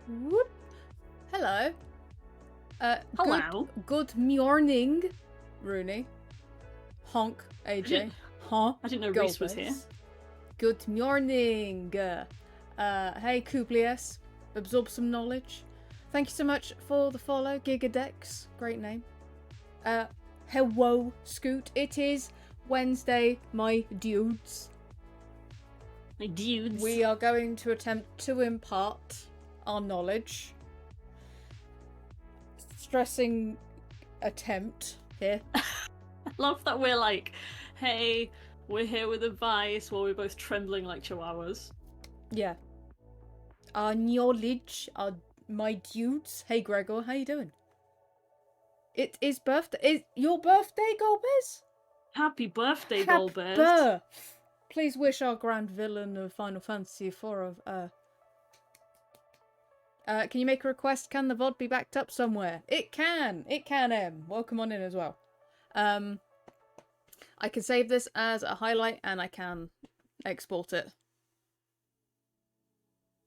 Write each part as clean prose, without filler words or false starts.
Whoop. Hello. Hello. Good morning, Rooney. Honk, AJ. Huh? I didn't know Reese was here. Good morning. Hey, Kublius. Absorb some knowledge. Thank you so much for the follow, Gigadex. Great name. Hello, Scoot. It is Wednesday, my dudes. My dudes. We are going to attempt to impart our knowledge. Stressing attempt here. I love that we're like, hey, we're here with advice while we're both trembling like chihuahuas. Yeah. Our knowledge, my dudes. Hey, Gregor, how you doing? It is birthday. Is your birthday, Golbez? Happy birthday, Happy Golbez. birth. Please wish our grand villain of Final Fantasy IV of can you make a request? Can the VOD be backed up somewhere? It can, Em. Welcome on in as well. I can save this as a highlight and I can export it.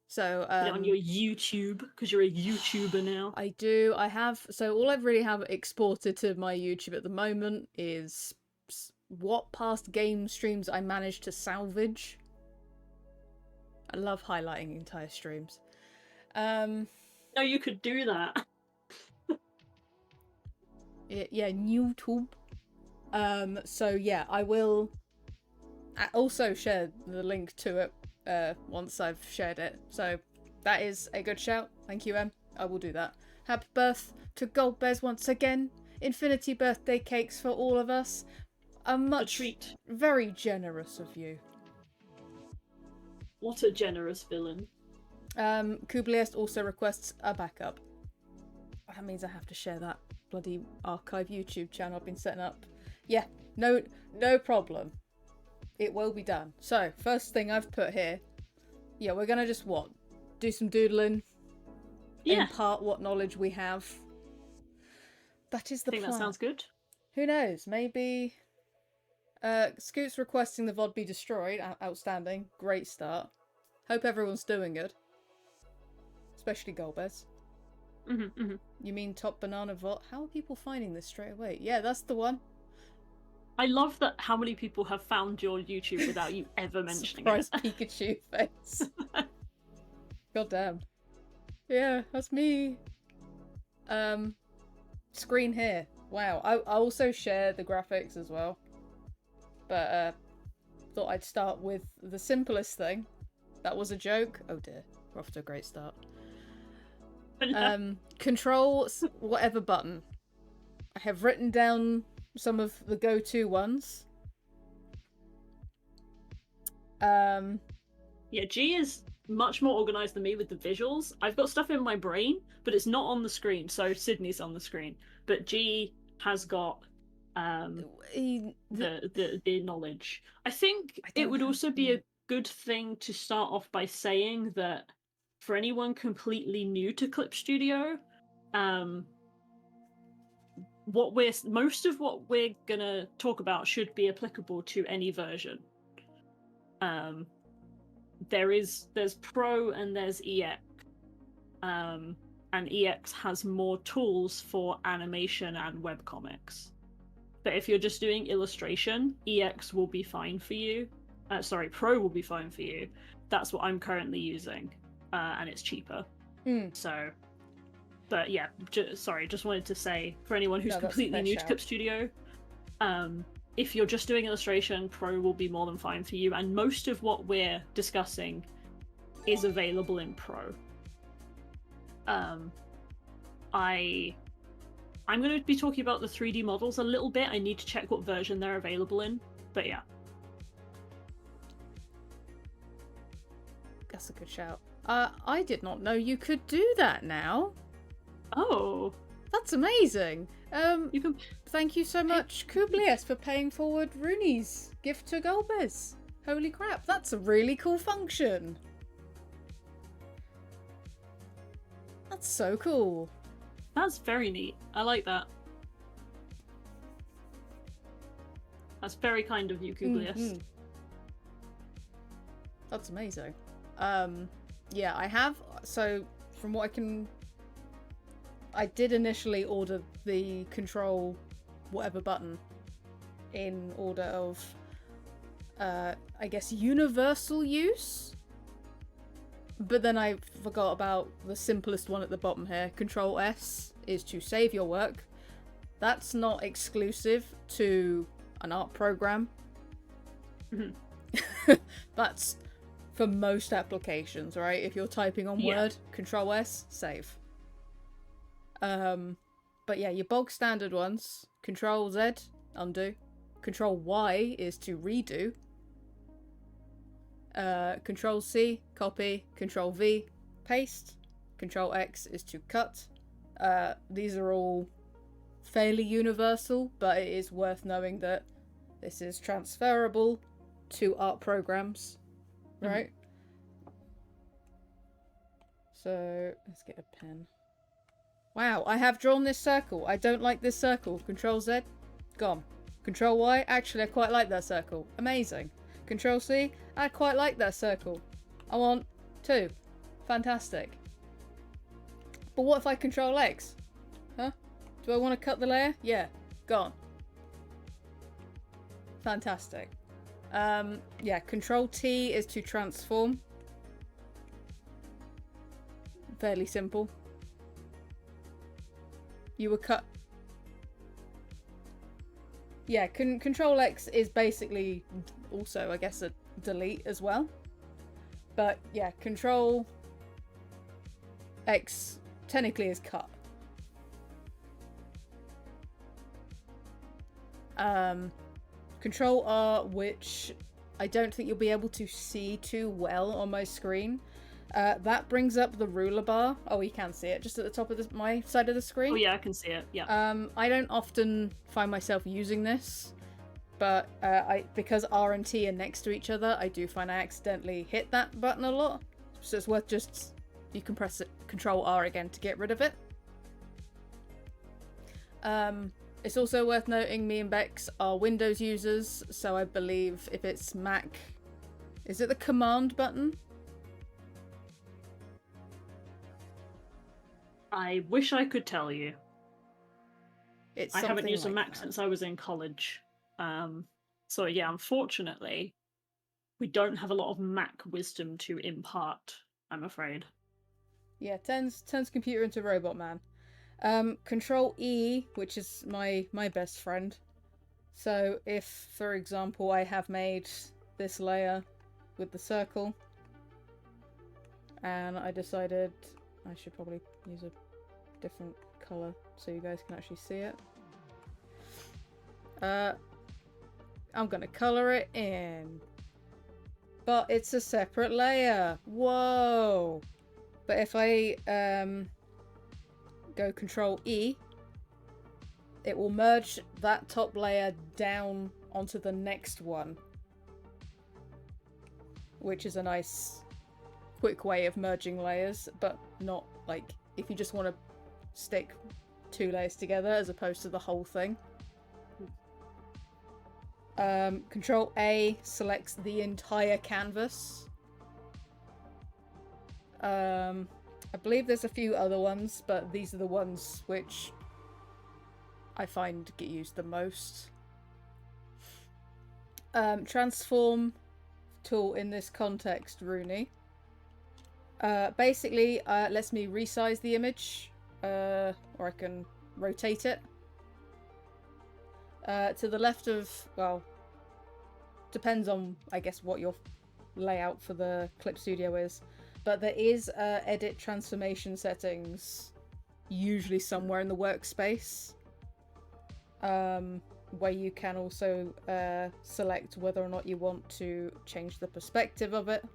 So Put it on your YouTube, because you're a YouTuber now. I do. I have. So all I've really have exported to my YouTube at the moment is what past game streams I managed to salvage. I love highlighting entire streams. No, you could do that. Yeah, YouTube. So yeah, I will also share the link to it once I've shared it. So that is a good shout. Thank you, Em. I will do that. Happy birth to Goldbears once again. Infinity birthday cakes for all of us. A treat. Very generous of you. What a generous villain. Kubliest also requests a backup. That means I have to share that bloody archive YouTube channel I've been setting up. Yeah, no problem. It will be done. So, first thing I've put here. Yeah, we're gonna just do some doodling. Yeah. Impart what knowledge we have. That is the plan. I think that sounds good. Who knows? Maybe Scoot's requesting the VOD be destroyed. Outstanding. Great start. Hope everyone's doing good. Especially Golbez. You mean Top Banana VOD? How are people finding this straight away? Yeah, that's the one. I love that how many people have found your YouTube without you ever mentioning it. Surprise Pikachu face. God damn. Yeah, that's me. Screen here. Wow. I also share the graphics as well. But thought I'd start with the simplest thing. That was a joke. Oh dear. We're off to a great start. Control whatever button. I have written down some of the go-to ones. Yeah, G is much more organised than me with the visuals. I've got stuff in my brain, but it's not on the screen, so Sydney's on the screen. But G has got the knowledge. I think it would also be a good thing to start off by saying that for anyone completely new to Clip Studio, most of what we're gonna talk about should be applicable to any version. There's Pro and there's EX, and EX has more tools for animation and webcomics. But if you're just doing illustration, EX will be fine for you. Pro will be fine for you. That's what I'm currently using, and it's cheaper. So. But yeah, just wanted to say, for anyone who's completely new to Clip Studio, if you're just doing illustration, Pro will be more than fine for you, and most of what we're discussing is available in Pro. I'm going to be talking about the 3D models a little bit. I need to check what version they're available in, but yeah. That's a good shout. I did not know you could do that now. Oh, that's amazing. You can. Thank you so much, Kublius, for paying forward Rooney's gift to Golbez. Holy crap, that's a really cool function. That's so cool. That's very neat. I like that. That's very kind of you, Kublius. That's amazing. Yeah, I have. So from what I can... I did initially order the control whatever button in order of, I guess, universal use? But then I forgot about the simplest one at the bottom here. Control S is to save your work. That's not exclusive to an art program. That's for most applications, right? If you're typing on Word, Control S, save. But yeah, your bog standard ones, Control Z, undo. Control Y is to redo. Control C, copy. Control V, paste. Control X is to cut. These are all fairly universal, but it is worth knowing that this is transferable to art programs, right? So let's get a pen. Wow, I have drawn this circle. I don't like this circle. Control Z, gone. Control Y, actually I quite like that circle. Amazing. Control C, I quite like that circle. I want 2. Fantastic. But what if I Control X? Huh? Do I want to cut the layer? Yeah, gone. Fantastic. Yeah, Control T is to transform. Fairly simple. You were cut. Yeah, Control X is basically also, I guess, a delete as well. But yeah, Control X technically is cut. Control R, which I don't think you'll be able to see too well on my screen. That brings up the ruler bar. Oh, you can see it just at the top of my side of the screen. Oh yeah, I can see it. Yeah. I don't often find myself using this, but because R and T are next to each other, I do find I accidentally hit that button a lot. So it's worth just, you can press it, Control R again to get rid of it. It's also worth noting me and Bex are Windows users, so I believe if it's Mac, is it the Command button? I wish I could tell you. It's I haven't used like a Mac that. since I was in college. So yeah, unfortunately, we don't have a lot of Mac wisdom to impart, I'm afraid. Yeah, turns computer into robot man. Control E, which is my best friend. So if, for example, I have made this layer with the circle, and I decided I should probably use a different color so you guys can actually see it. I'm gonna color it in, but it's a separate layer. Whoa! But if I go Control E, it will merge that top layer down onto the next one, which is a nice quick way of merging layers, but not like if you just want to stick 2 layers together as opposed to the whole thing. Control A selects the entire canvas. I believe there's a few other ones, but these are the ones which I find get used the most. Transform tool in this context, Rooney. Basically, lets me resize the image, or I can rotate it. To the left of, well, depends on, I guess, what your layout for the Clip Studio is. But there is edit transformation settings, usually somewhere in the workspace, where you can also select whether or not you want to change the perspective of it.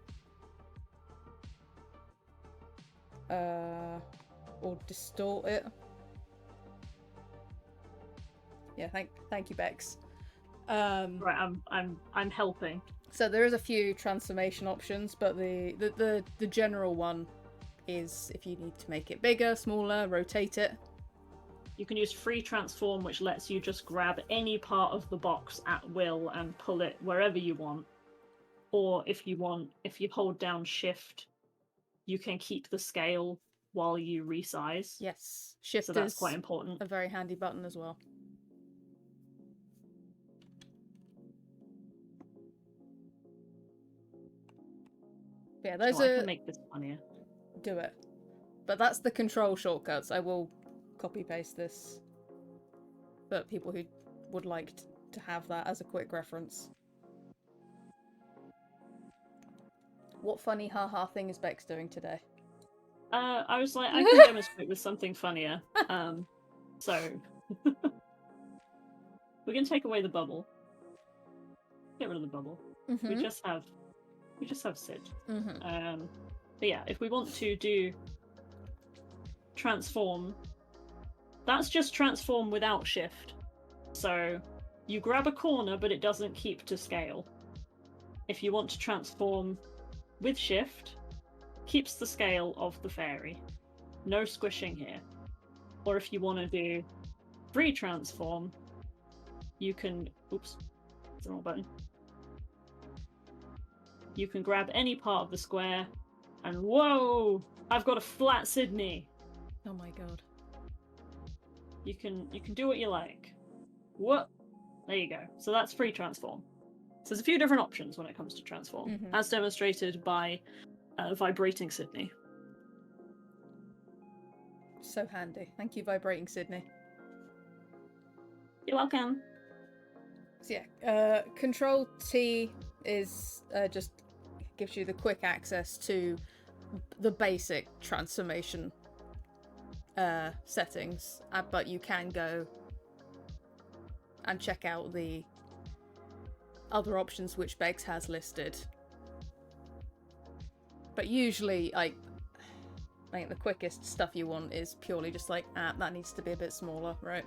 Or distort it. Yeah, thank you, Bex. Right, I'm helping. So there is a few transformation options, but the general one is if you need to make it bigger, smaller, rotate it. You can use free transform, which lets you just grab any part of the box at will and pull it wherever you want. Or if you hold down shift, you can keep the scale while you resize. Yes, shift So that's is quite important. a very handy button as well. Yeah, those So I are... can make this funnier. Do it. But that's the control shortcuts. I will copy paste this for people who would like to have that as a quick reference. What funny haha thing is Bex doing today? I was like, I can demonstrate with something funnier. So we can take away the bubble. Get rid of the bubble. Mm-hmm. We just have Sid. Mm-hmm. But yeah, if we want to do transform, that's just transform without shift. So you grab a corner, but it doesn't keep to scale. If you want to transform with shift, keeps the scale of the fairy. No squishing here. Or if you want to do free transform, you can... Oops, it's the wrong button. You can grab any part of the square, and whoa! I've got a flat Sydney! Oh my god. You can do what you like. What? There you go. So that's free transform. So there's a few different options when it comes to transform, as demonstrated by Vibrating Sydney. So handy. Thank you, Vibrating Sydney. You're welcome. So yeah, Control T is just gives you the quick access to the basic transformation settings, but you can go and check out the other options which Bex has listed. But usually, I think the quickest stuff you want is purely just like, that needs to be a bit smaller, right?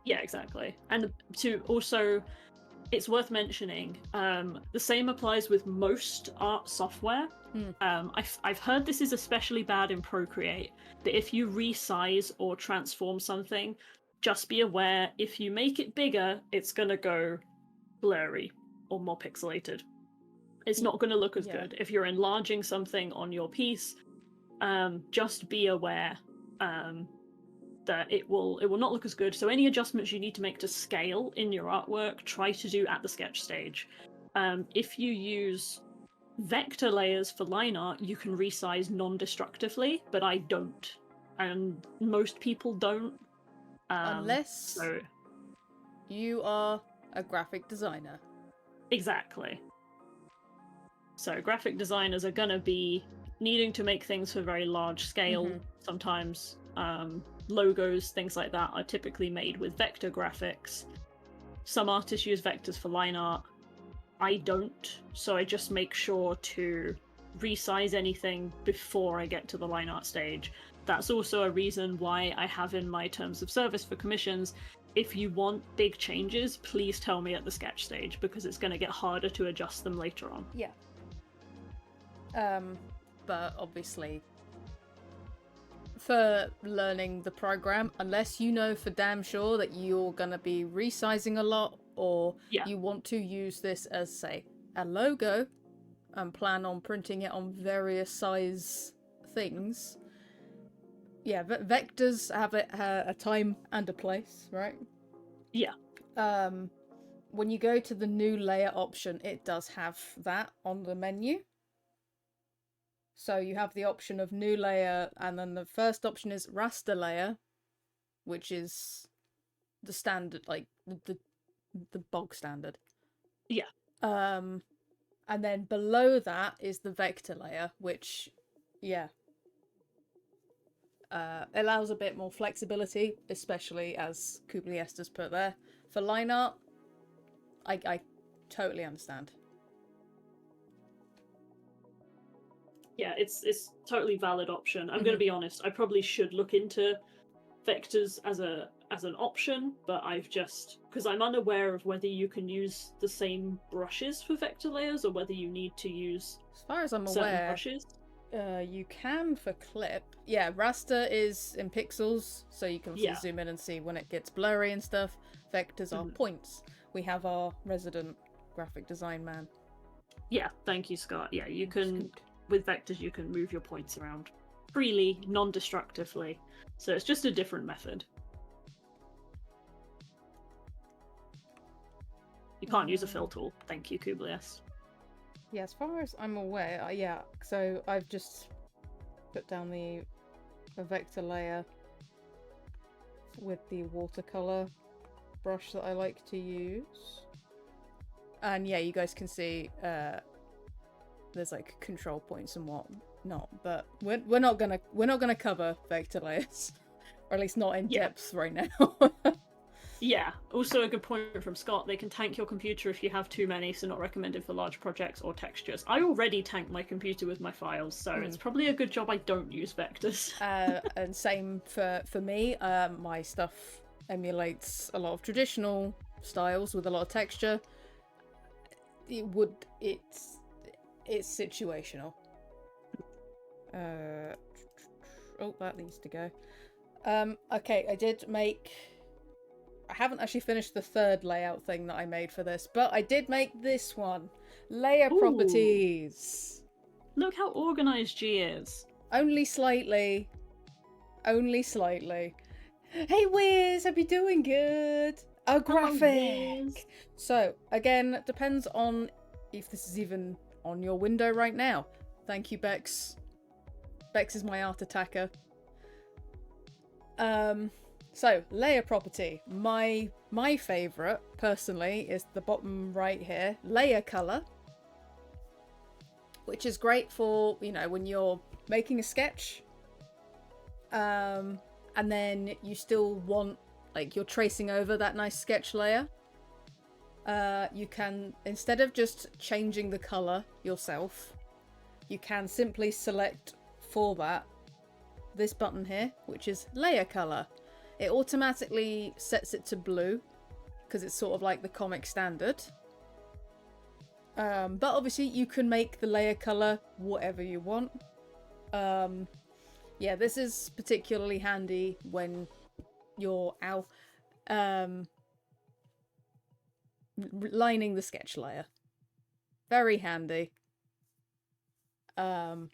Yeah, exactly. And to also, it's worth mentioning, the same applies with most art software. I've heard this is especially bad in Procreate, that if you resize or transform something, just be aware, if you make it bigger, it's gonna go blurry or more pixelated. It's not gonna look as good. If you're enlarging something on your piece, just be aware that it will not look as good. So any adjustments you need to make to scale in your artwork, try to do at the sketch stage. If you use vector layers for line art, you can resize non-destructively, but I don't, and most people don't. Unless you are a graphic designer. Exactly. So graphic designers are gonna be needing to make things for very large scale. Sometimes logos, things like that, are typically made with vector graphics. Some artists use vectors for line art. I don't, so I just make sure to resize anything before I get to the line art stage. That's also a reason why I have in my terms of service for commissions, if you want big changes, please tell me at the sketch stage, because it's going to get harder to adjust them later on. Yeah. But obviously, for learning the program, unless you know for damn sure that you're going to be resizing a lot, or you want to use this as, say, a logo, and plan on printing it on various size things, vectors have a time and a place, right? Yeah. When you go to the new layer option, it does have that on the menu. So you have the option of new layer, and then the first option is raster layer, which is the standard, like the bog standard. Yeah. And then below that is the vector layer, which, allows a bit more flexibility, especially as Kubliest put there. For line art, I totally understand. Yeah, it's totally valid option. I'm going to be honest, I probably should look into vectors as an option, but I've just, because I'm unaware of whether you can use the same brushes for vector layers or whether you need to use, as far as I'm certain aware, brushes. You can for clip. Yeah, raster is in pixels, so you can zoom in and see when it gets blurry and stuff. Vectors are points. We have our resident graphic design man. Yeah, thank you, Scott. Yeah, you can, with vectors, you can move your points around. freely, non-destructively. So it's just a different method. You can't use a fill tool. Thank you, Kublius. Yeah, as far as I'm aware, yeah. So I've just put down the vector layer with the watercolor brush that I like to use. And yeah, you guys can see there's like control points and whatnot, but we're not gonna cover vector layers, or at least not in depth right now. Yeah, also a good point from Scott. They can tank your computer if you have too many, so not recommended for large projects or textures. I already tank my computer with my files, so it's probably a good job I don't use vectors. And same for me. My stuff emulates a lot of traditional styles with a lot of texture. It's situational. Oh, that needs to go. Okay, I haven't actually finished the third layout thing that I made for this, but I did make this one. Layer properties. Look how organized G is. Only slightly. Only slightly. Hey Wiz, hope you're doing good. A graphic. So, again, depends on if this is even on your window right now. Thank you, Bex. Bex is my art attacker. So, layer property. My favourite, personally, is the bottom right here. Layer colour. Which is great for, you know, when you're making a sketch. And then you still want, like, you're tracing over that nice sketch layer. You can, instead of just changing the colour yourself, you can simply select for that this button here, which is layer colour. It automatically sets it to blue, because it's sort of like the comic standard. But obviously you can make the layer colour whatever you want. Yeah, this is particularly handy when you're lining the sketch layer. Very handy. It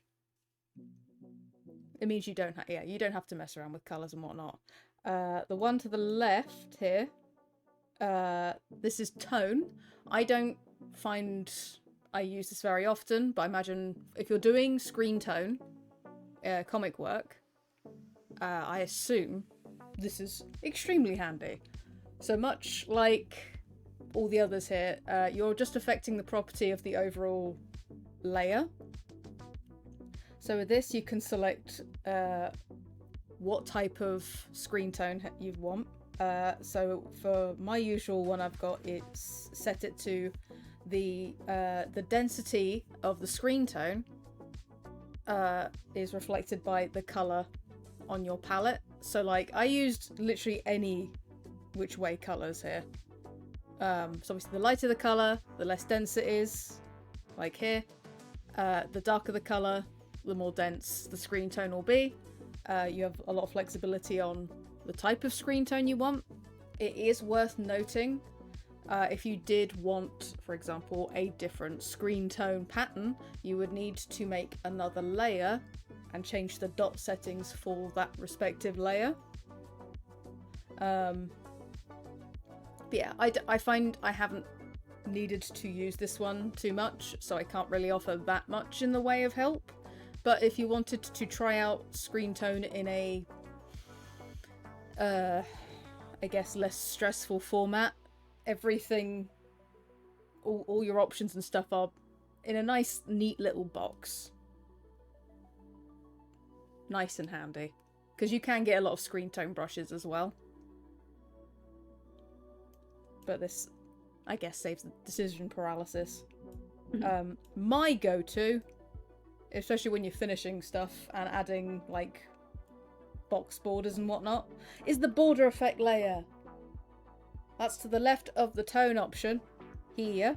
means you don't have to mess around with colours and whatnot. The one to the left here, this is tone. I don't find I use this very often, but I imagine if you're doing screen tone, comic work, I assume this is extremely handy. So much like all the others here, you're just affecting the property of the overall layer. So with this, you can select what type of screen tone you want. So for my usual one, I've got it's set it to the density of the screen tone is reflected by the color on your palette. So like I used literally any which way colors here. So obviously the lighter the color, the less dense it is, like here. The darker the color, the more dense the screen tone will be. You have a lot of flexibility on the type of screen tone you want. It is worth noting, if you did want, for example, a different screen tone pattern, you would need to make another layer and change the dot settings for that respective layer. But yeah, I find I haven't needed to use this one too much, so I can't really offer that much in the way of help. But if you wanted to try out screen tone in a, I guess, less stressful format, everything, all your options and stuff are in a nice, neat little box. Nice and handy. Because you can get a lot of screen tone brushes as well. But this, I guess, saves the decision paralysis. My go-to, especially when you're finishing stuff and adding, like, box borders and whatnot, is the border effect layer. That's to the left of the tone option here.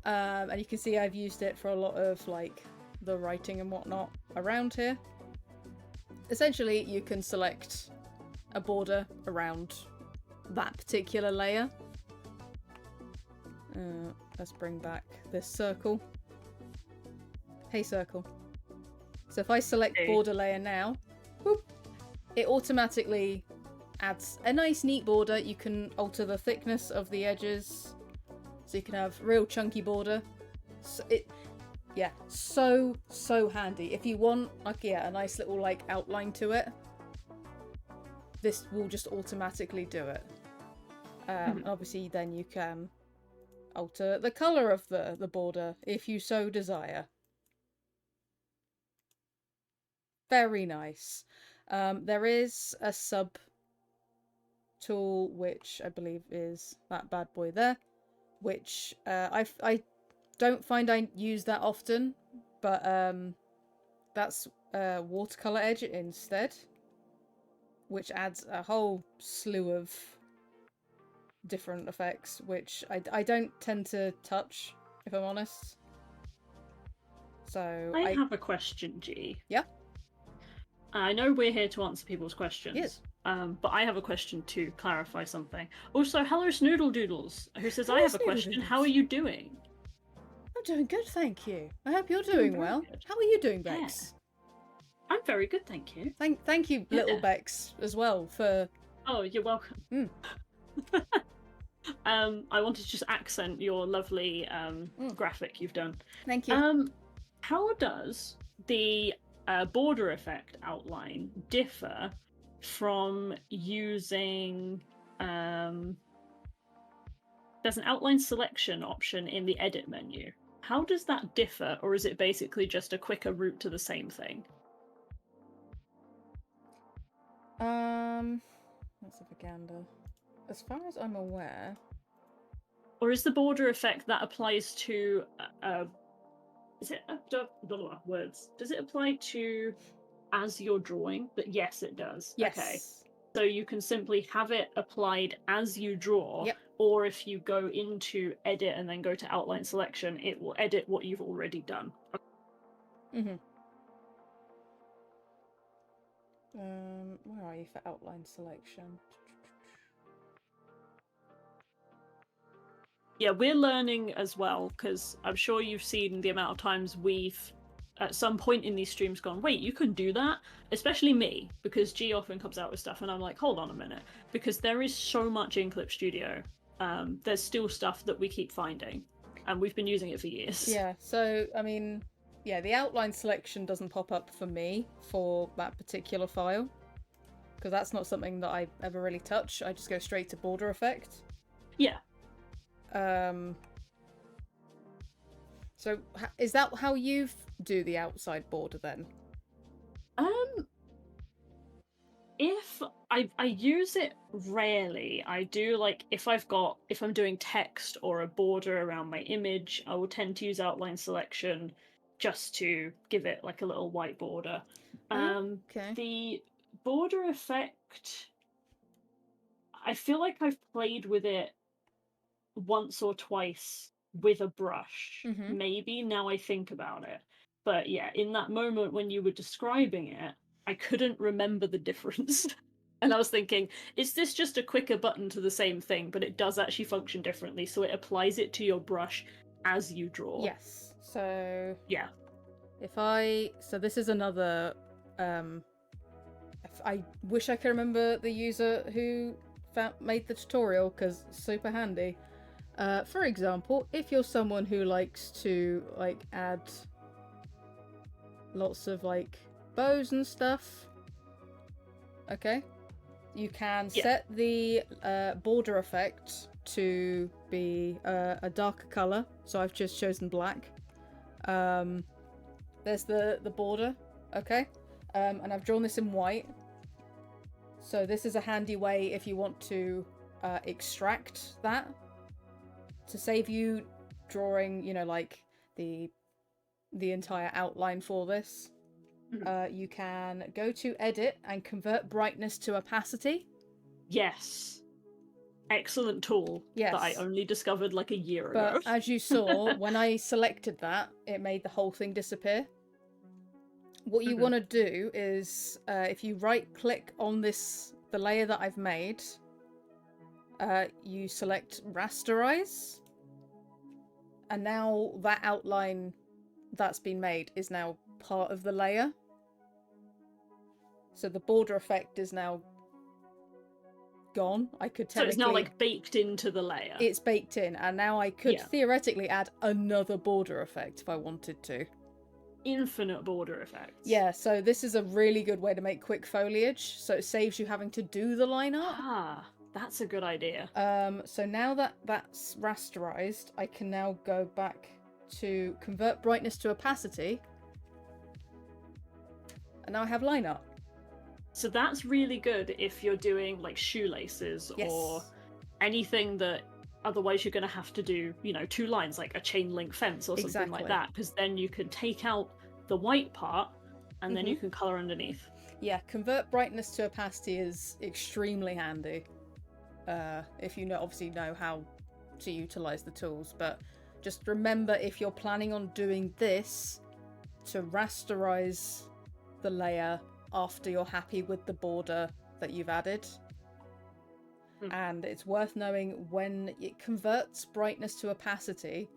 And you can see I've used it for a lot of, like, the writing and whatnot around here. Essentially, you can select a border around that particular layer. Let's bring back this circle. Hey, circle. So if I select Okay. border layer now, whoop, it automatically adds a nice neat border. You can alter the thickness of the edges, so you can have real chunky border. So yeah, so handy. If you want like a nice little like outline to it, this will just automatically do it. Obviously then you can alter the colour of the border if you so desire. Very nice. There is a sub tool, which I believe is that bad boy there, which I don't find I use that often, but that's watercolor edge instead, which adds a whole slew of different effects, which I don't tend to touch, if I'm honest. So I have a question, G. Yeah. I know we're here to answer people's questions. Yes. But I have a question to clarify something. Also, hello Snoodle Doodles, who says, Hello, I have a Snoodle question. Doodles. How are you doing? I'm doing good, thank you. I hope you're doing well. Good. How are you doing, Bex? I'm very good, thank you. Thank you, little Bex, as well, for... Oh, you're welcome. I wanted to just accent your lovely graphic you've done. Thank you. How does the border effect outline differ from using... there's an outline selection option in the edit menu. How does that differ, or is it basically just a quicker route to the same thing? Let's have a gander. As far as I'm aware... Or is the border effect that applies to... is it... words. Does it apply to as you're drawing? But yes, it does. Yes. Okay. So you can simply have it applied as you draw, Yep. or if you go into edit and then go to outline selection, it will edit what you've already done. Where are you for outline selection? Yeah, we're learning as well, because I'm sure you've seen the amount of times we've, at some point in these streams, gone, wait, you can do that? Especially me, because G often comes out with stuff, and I'm like, hold on a minute, because there is so much in Clip Studio. There's still stuff that we keep finding, and we've been using it for years. Yeah, so, I mean, yeah, the outline selection doesn't pop up for me for that particular file, because that's not something that I ever really touch. I just go straight to border effect. Yeah. So is that how you do the outside border then? If I use it rarely. I do, like, if I'm doing text or a border around my image, I will tend to use outline selection just to give it like a little white border. Okay. The border effect, I feel like I've played with it once or twice with a brush, maybe, now I think about it. But yeah, in that moment when you were describing it, I couldn't remember the difference. And I was thinking, is this just a quicker button to the same thing, but it does actually function differently, so it applies it to your brush as you draw. Yes. So yeah. So this is another I wish I could remember the user who made the tutorial, because super handy. For example, if you're someone who likes to like add lots of like bows and stuff, okay, you can set the border effect to be a darker color. So I've just chosen black. There's the border, okay, and I've drawn this in white. So this is a handy way if you want to extract that, to save you drawing, you know, like the entire outline for this. You can go to edit and convert brightness to opacity. Yes. Excellent tool that I only discovered like a year ago. But as you saw, when I selected that, it made the whole thing disappear. What you want to do is, if you right click on the layer that I've made, you select rasterize, and now that outline that's been made is now part of the layer. So the border effect is now gone. I could So technically... it's now like baked into the layer. It's baked in, and now I could theoretically add another border effect if I wanted to. Infinite border effects. Yeah, so this is a really good way to make quick foliage, so it saves you having to do the line art. Ah, that's a good idea. So now that that's rasterized, I can now go back to convert brightness to opacity, and now I have line art. So that's really good if you're doing like shoelaces or anything that otherwise you're going to have to do, you know, 2 lines, like a chain link fence or something like that, because then you can take out the white part and then you can color underneath. Yeah, convert brightness to opacity is extremely handy. If you obviously know how to utilize the tools, but just remember, if you're planning on doing this, to rasterize the layer after you're happy with the border that you've added. And it's worth knowing when it converts brightness to opacity,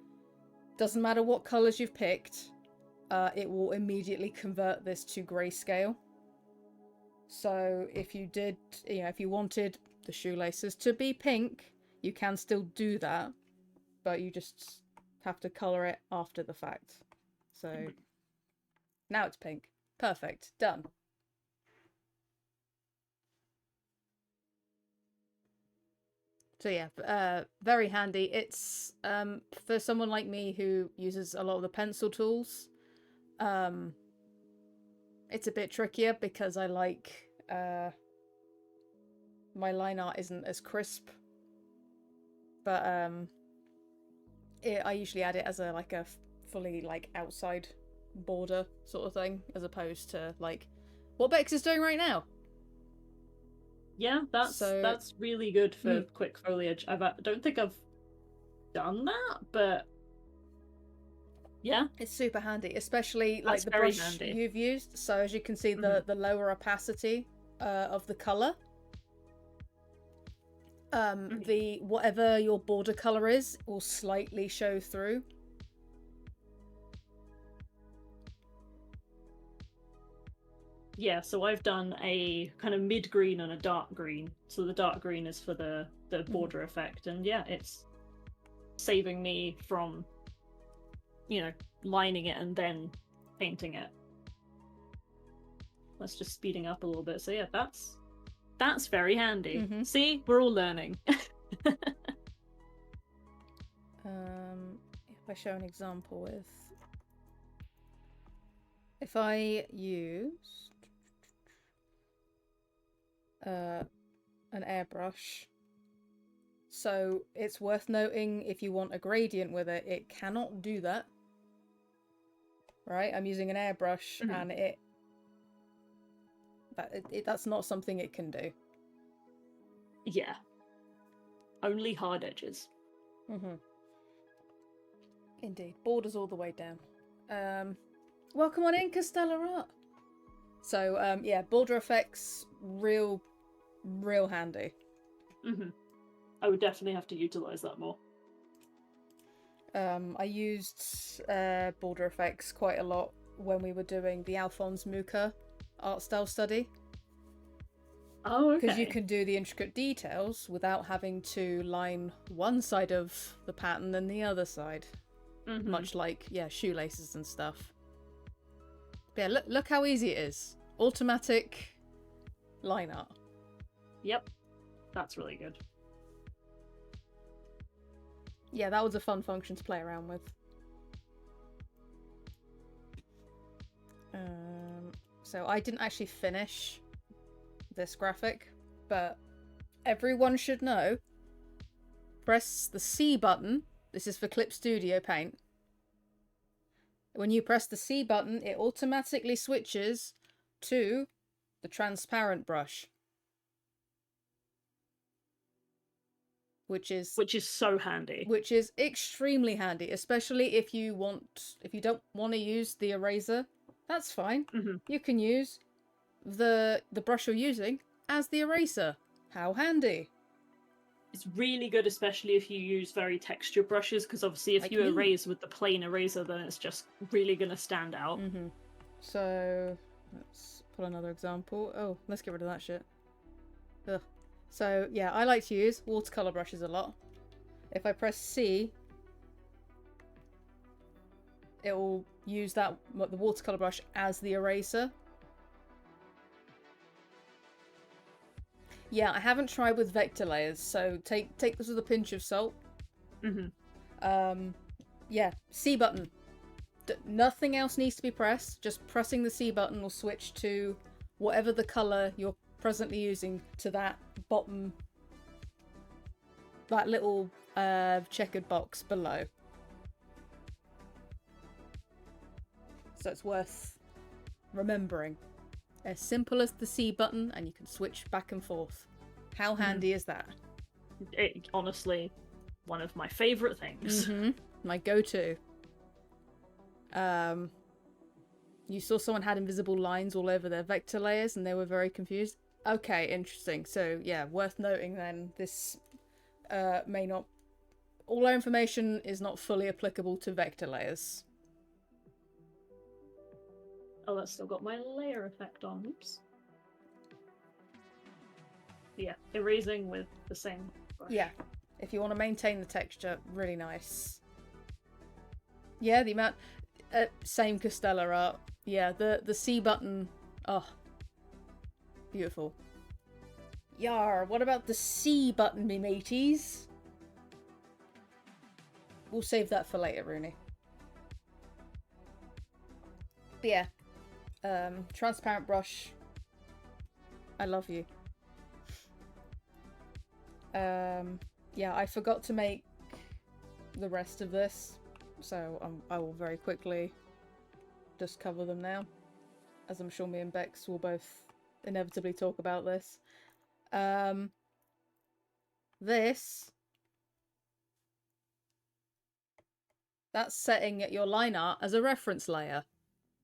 doesn't matter what colors you've picked, it will immediately convert this to grayscale. So if you did, if you wanted the shoelaces to be pink, you can still do that, but you just have to color it after the fact. So now it's pink. Perfect. Done. So yeah, very handy. It's for someone like me who uses a lot of the pencil tools, it's a bit trickier because I like my line art isn't as crisp, but I usually add it as a fully outside border sort of thing, as opposed to what Bex is doing right now. Yeah, that's really good for quick foliage. I don't think I've done that, but yeah, it's super handy, especially that's the very brush handy. you've used. So as you can see, the lower opacity of the color, the whatever your border color is will slightly show through. Yeah, so I've done a kind of mid-green and a dark green. So the dark green is for the border effect, and yeah, it's saving me from, lining it and then painting it. That's just speeding up a little bit. So yeah, that's very handy. See, we're all learning. If I show an example with, if I use an airbrush, so it's worth noting, if you want a gradient with it, it cannot do that. Right? I'm using an airbrush, and that's not something it can do. Yeah. Only hard edges. Indeed. Borders all the way down. Welcome on in, Castella Art. So, yeah, border effects, real handy. I would definitely have to utilize that more. I used border effects quite a lot when we were doing the Alphonse Mucha art style study. Oh, okay. Because you can do the intricate details without having to line one side of the pattern and the other side. Much like, shoelaces and stuff. But yeah, look how easy it is. Automatic line art. Yep. That's really good. Yeah, that was a fun function to play around with. So I didn't actually finish this graphic, but everyone should know. Press the C button. This is for Clip Studio Paint. When you press the C button, it automatically switches to the transparent brush. Which is so handy. Which is extremely handy, especially if you don't want to use the eraser. That's fine. You can use the brush you're using as the eraser. How handy. It's really good, especially if you use very textured brushes, because obviously if you erase with the plain eraser, then it's just really going to stand out. So let's pull another example. Oh, let's get rid of that shit. Ugh. So, yeah, I like to use watercolor brushes a lot. If I press C, it will use the watercolor brush as the eraser. Yeah, I haven't tried with vector layers, so take this with a pinch of salt. Yeah, C button. Nothing else needs to be pressed. Just pressing the C button will switch to whatever the color you're presently using to that bottom, that little checkered box below. So it's worth remembering. As simple as the C button, and you can switch back and forth. How handy is that? Honestly, one of my favorite things. My go-to. You saw someone had invisible lines all over their vector layers and they were very confused. Okay, interesting. So yeah, worth noting then, this may not... all our information is not fully applicable to vector layers. Oh, that's still got my layer effect on. Oops. Yeah, erasing with the same brush. Yeah, if you want to maintain the texture, really nice. Yeah, the amount... same Costella art. Yeah, the C button. Oh, beautiful. Yar, what about the C button, me mateys? We'll save that for later, Rooney. But yeah, transparent brush. I love you. Yeah, I forgot to make the rest of this, so I will very quickly just cover them now, as I'm sure me and Bex will both inevitably talk about this. That's setting your line art as a reference layer.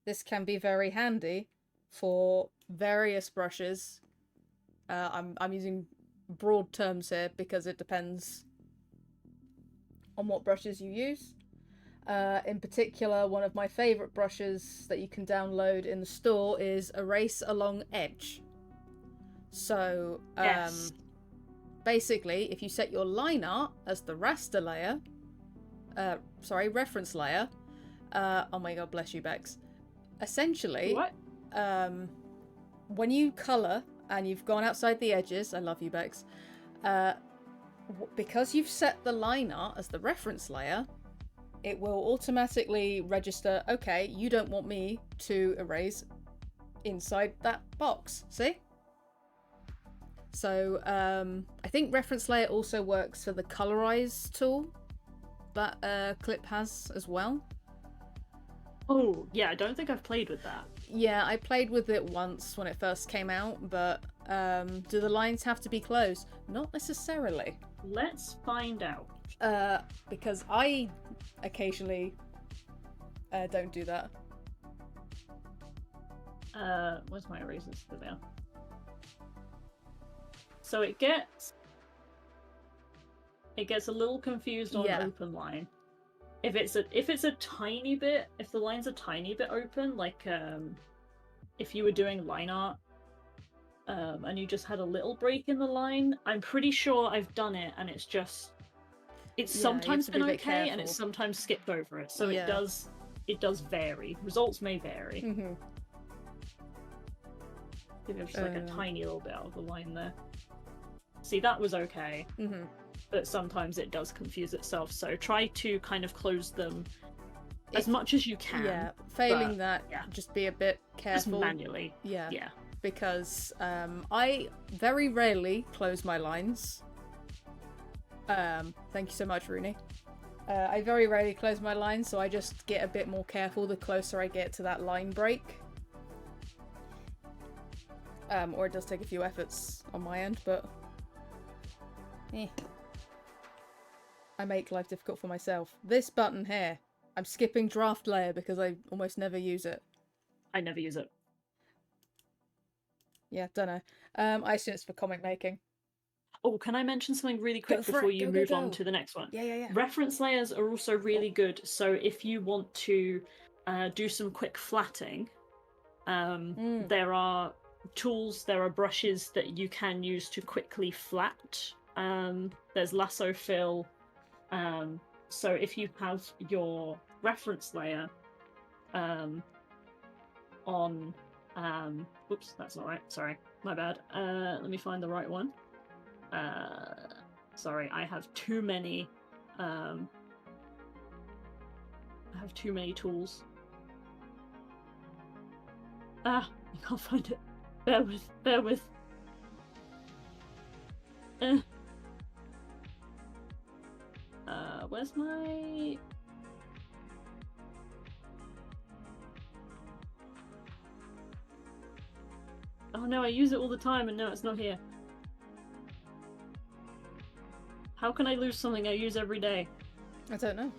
This can be very handy for various brushes. I'm using broad terms here because it depends on what brushes you use. In particular, one of my favourite brushes that you can download in the store is Erase Along Edge. So, basically, if you set your line art as the raster layer, reference layer, oh my god, bless you, Bex. Essentially, What? When you colour and you've gone outside the edges, I love you, Bex, because you've set the line art as the reference layer, it will automatically register, okay, you don't want me to erase inside that box. See? So, I think reference layer also works for the colorize tool that Clip has as well. Oh, yeah, I don't think I've played with that. Yeah, I played with it once when it first came out, but do the lines have to be closed? Not necessarily. Let's find out. Because I occasionally don't do that. Where's my erasers? There they are. So it gets a little confused on open line. If it's a tiny bit, if the line's a tiny bit open, like if you were doing line art and you just had a little break in the line, I'm pretty sure I've done it and it's sometimes been okay and it's sometimes skipped over it. So it does vary. Results may vary. If there's just like a tiny little bit out of the line there. See, that was okay. But sometimes it does confuse itself, so try to kind of close them as much as you can. Yeah, failing that, just be a bit careful. Just manually. Yeah. Because I very rarely close my lines. Thank you so much, Rooney. I very rarely close my lines, so I just get a bit more careful the closer I get to that line break. Or it does take a few efforts on my end, but... I make life difficult for myself. This button here, I'm skipping draft layer because I almost never use it. I never use it. Yeah, don't know. I assume it's for comic making. Oh, can I mention something really quick before you move on to the next one? Yeah. Reference layers are also really good, so if you want to do some quick flatting, There are tools, there are brushes that you can use to quickly flat. There's lasso fill. So if you have your reference layer on oops, that's not right, sorry, my bad. Let me find the right one. Sorry, I have too many tools. I can't find it. Bear with. Where's my... Oh no, I use it all the time and now it's not here. How can I lose something I use every day? I don't know.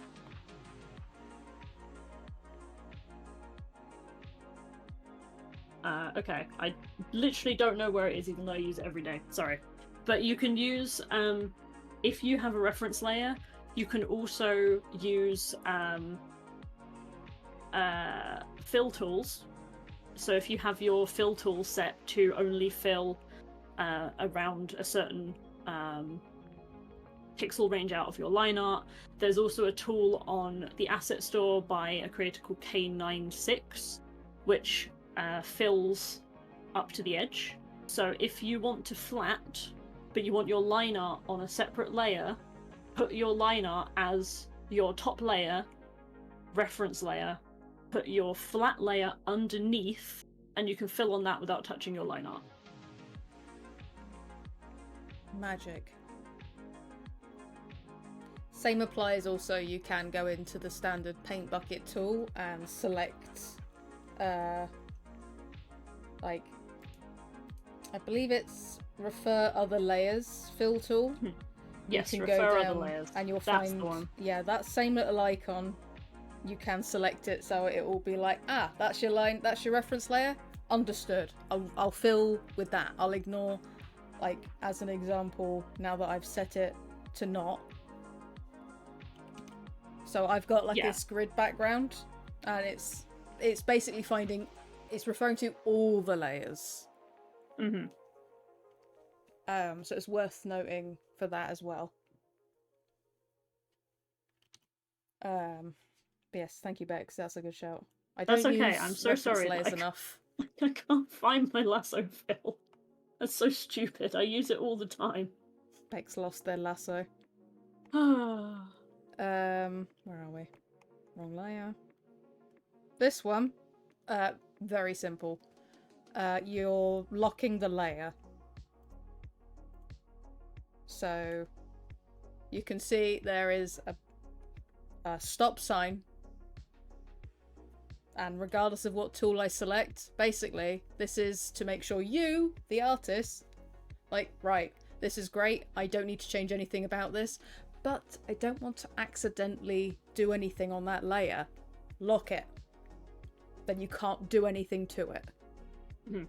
Okay, I literally don't know where it is even though I use it every day. Sorry. But you can use, if you have a reference layer, you can also use fill tools. So if you have your fill tool set to only fill around a certain pixel range out of your line art, there's also a tool on the asset store by a creator called K96, which fills up to the edge. So if you want to flat, but you want your line art on a separate layer, put your line art as your top layer, reference layer, put your flat layer underneath, and you can fill on that without touching your line art. Magic. Same applies also, you can go into the standard paint bucket tool and select like, I believe it's refer other layers fill tool. Yes, you can refer go other down layers. and you'll That's find the one. Yeah, that same little icon. You can select it so it will be like, ah, that's your line, that's your reference layer. Understood. I'll fill with that. I'll ignore, like, as an example, now that I've set it to not. So I've got like this grid background, and it's basically finding, it's referring to all the layers. Mm-hmm. So it's worth noting for that as well. But yes, thank you, Bex. That's a good shout. I don't That's okay. use I'm so reference sorry. layers enough. I can't find my lasso fill. That's so stupid. I use it all the time. Bex lost their lasso. Where are we? Wrong layer. This one, very simple. You're locking the layer. So you can see there is a stop sign, and regardless of what tool I select, basically this is to make sure you, the artist, like, right, this is great, I don't need to change anything about this, but I don't want to accidentally do anything on that layer. Lock it. Then you can't do anything to it. Mm-hmm.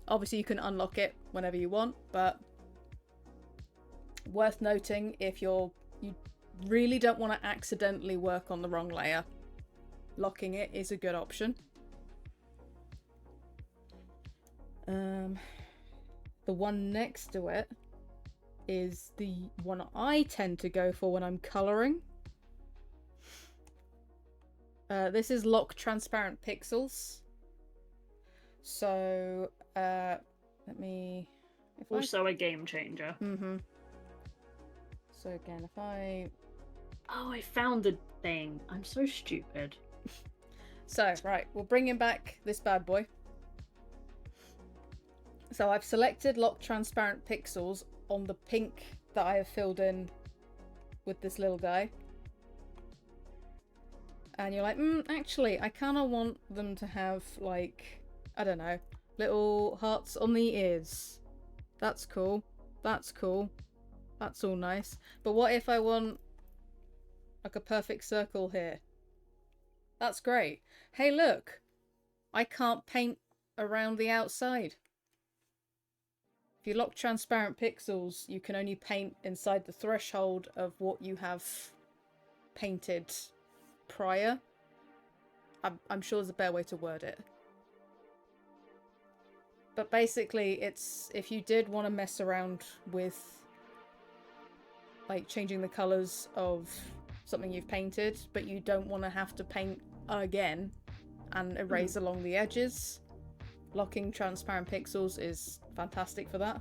Obviously you can unlock it whenever you want, but worth noting, if you really don't want to accidentally work on the wrong layer, locking it is a good option. The one next to it is the one I tend to go for when I'm colouring. This is lock transparent pixels. So let me... Also a game changer. Mm-hmm. So again, if I... Oh, I found the thing. I'm so stupid. So, right, we're bringing back this bad boy. So I've selected lock transparent pixels on the pink that I have filled in with this little guy. And you're like, actually, I kind of want them to have, like, I don't know, little hearts on the ears. That's cool. That's cool. That's all nice. But what if I want, like, a perfect circle here? That's great. Hey, look. I can't paint around the outside. If you lock transparent pixels, you can only paint inside the threshold of what you have painted prior. I'm sure there's a better way to word it. But basically, it's if you did want to mess around with like changing the colors of something you've painted, but you don't want to have to paint again and erase along the edges, locking transparent pixels is fantastic for that.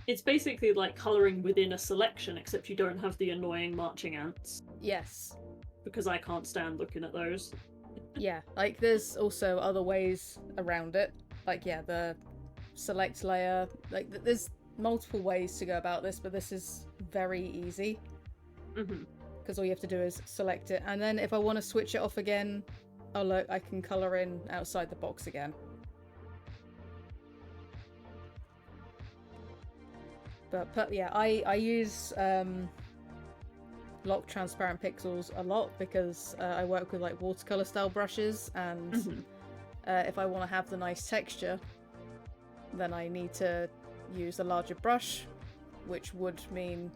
It's basically like colouring within a selection, except you don't have the annoying marching ants. Yes. Because I can't stand looking at those. Yeah, like there's also other ways around it. Like, yeah, the select layer. Like, there's multiple ways to go about this, but this is very easy. Because all you have to do is select it. And then if I want to switch it off again, oh look, I can colour in outside the box again. But yeah, I use lock transparent pixels a lot because I work with like watercolor style brushes, and if I want to have the nice texture, then I need to use a larger brush, which would mean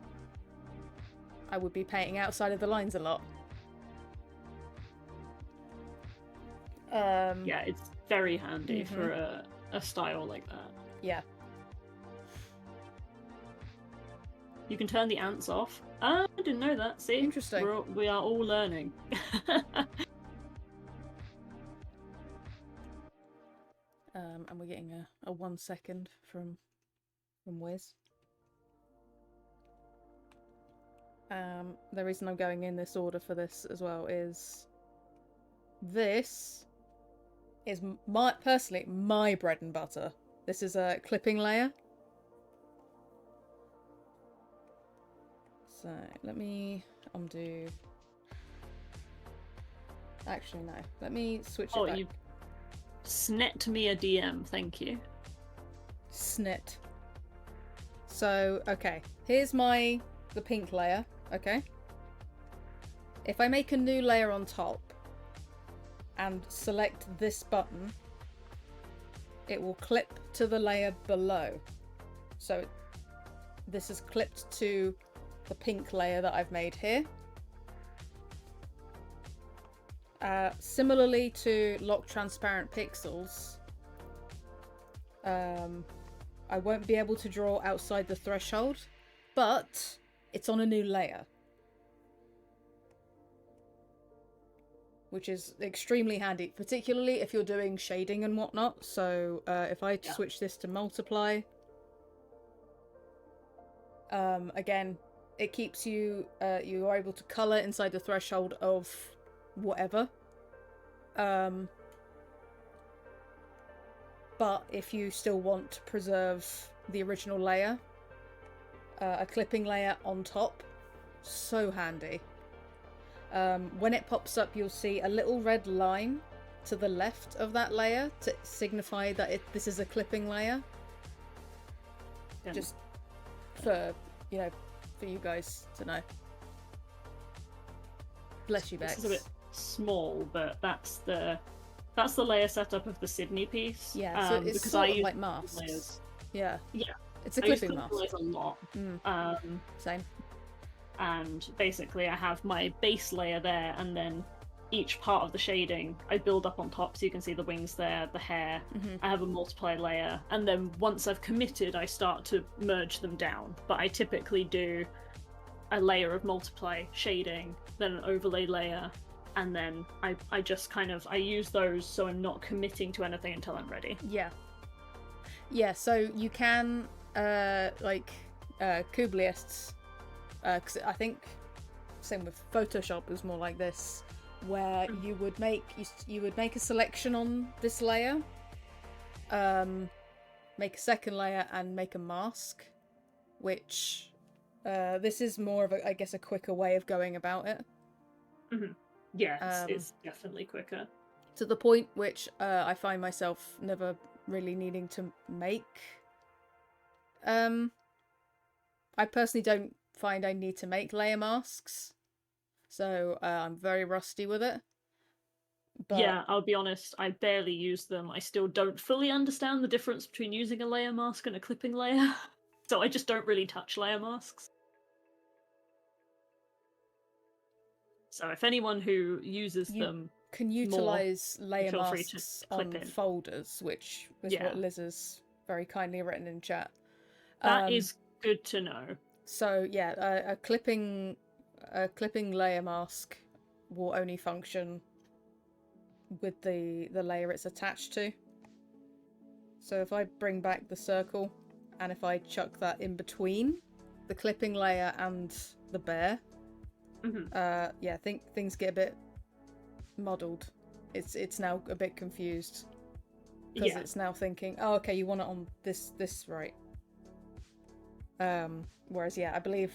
I would be painting outside of the lines a lot. Yeah, it's very handy for a style like that. Yeah. You can turn the ants off. I didn't know that. See? Interesting. We are all learning. And we're getting a 1 second from Wiz. The reason I'm going in this order for this as well is this is personally my bread and butter. This is a clipping layer. So let me undo. Actually, no. Let me switch it back. You snet me a DM, thank you. Snit. So, okay. Here's the pink layer, okay? If I make a new layer on top and select this button, it will clip to the layer below. So this is clipped to the pink layer that I've made here. Similarly to lock transparent pixels, I won't be able to draw outside the threshold, but it's on a new layer, which is extremely handy, particularly if you're doing shading and whatnot. So if I switch this to multiply, again, it keeps you, you are able to colour inside the threshold of whatever. But if you still want to preserve the original layer, a clipping layer on top, so handy. When it pops up, you'll see a little red line to the left of that layer to signify that this is a clipping layer. Just for, for you guys to know. Bless you, Bex. This is a bit small, but that's the layer setup of the Sydney piece. Yeah, so it's sort of like masks. Layers. Yeah. Yeah. It's a clipping mask. I use a lot. Same. And basically I have my base layer there, and then each part of the shading I build up on top, so you can see the wings there, the hair. I have a multiply layer, and then once I've committed, I start to merge them down. But I typically do a layer of multiply shading, then an overlay layer, and then I just I use those so I'm not committing to anything until I'm ready. Yeah, so you can Kubliists, because I think same with Photoshop is more like this, where you would make a selection on this layer, make a second layer and make a mask, which this is more of a quicker way of going about it. Yeah, it's definitely quicker. To the point which I find myself never really needing to make. I personally don't find I need to make layer masks, so I'm very rusty with it. But... yeah, I'll be honest, I barely use them. I still don't fully understand the difference between using a layer mask and a clipping layer, so I just don't really touch layer masks. So if anyone who uses them can utilize layer masks on in folders, which is what Liz is very kindly written in chat. That is good to know. So yeah, a clipping layer mask will only function with the layer it's attached to. So if I bring back the circle, and if I chuck that in between the clipping layer and the bear, yeah, things get a bit muddled. It's now a bit confused because it's now thinking, oh, okay, you want it on this right. Whereas yeah, I believe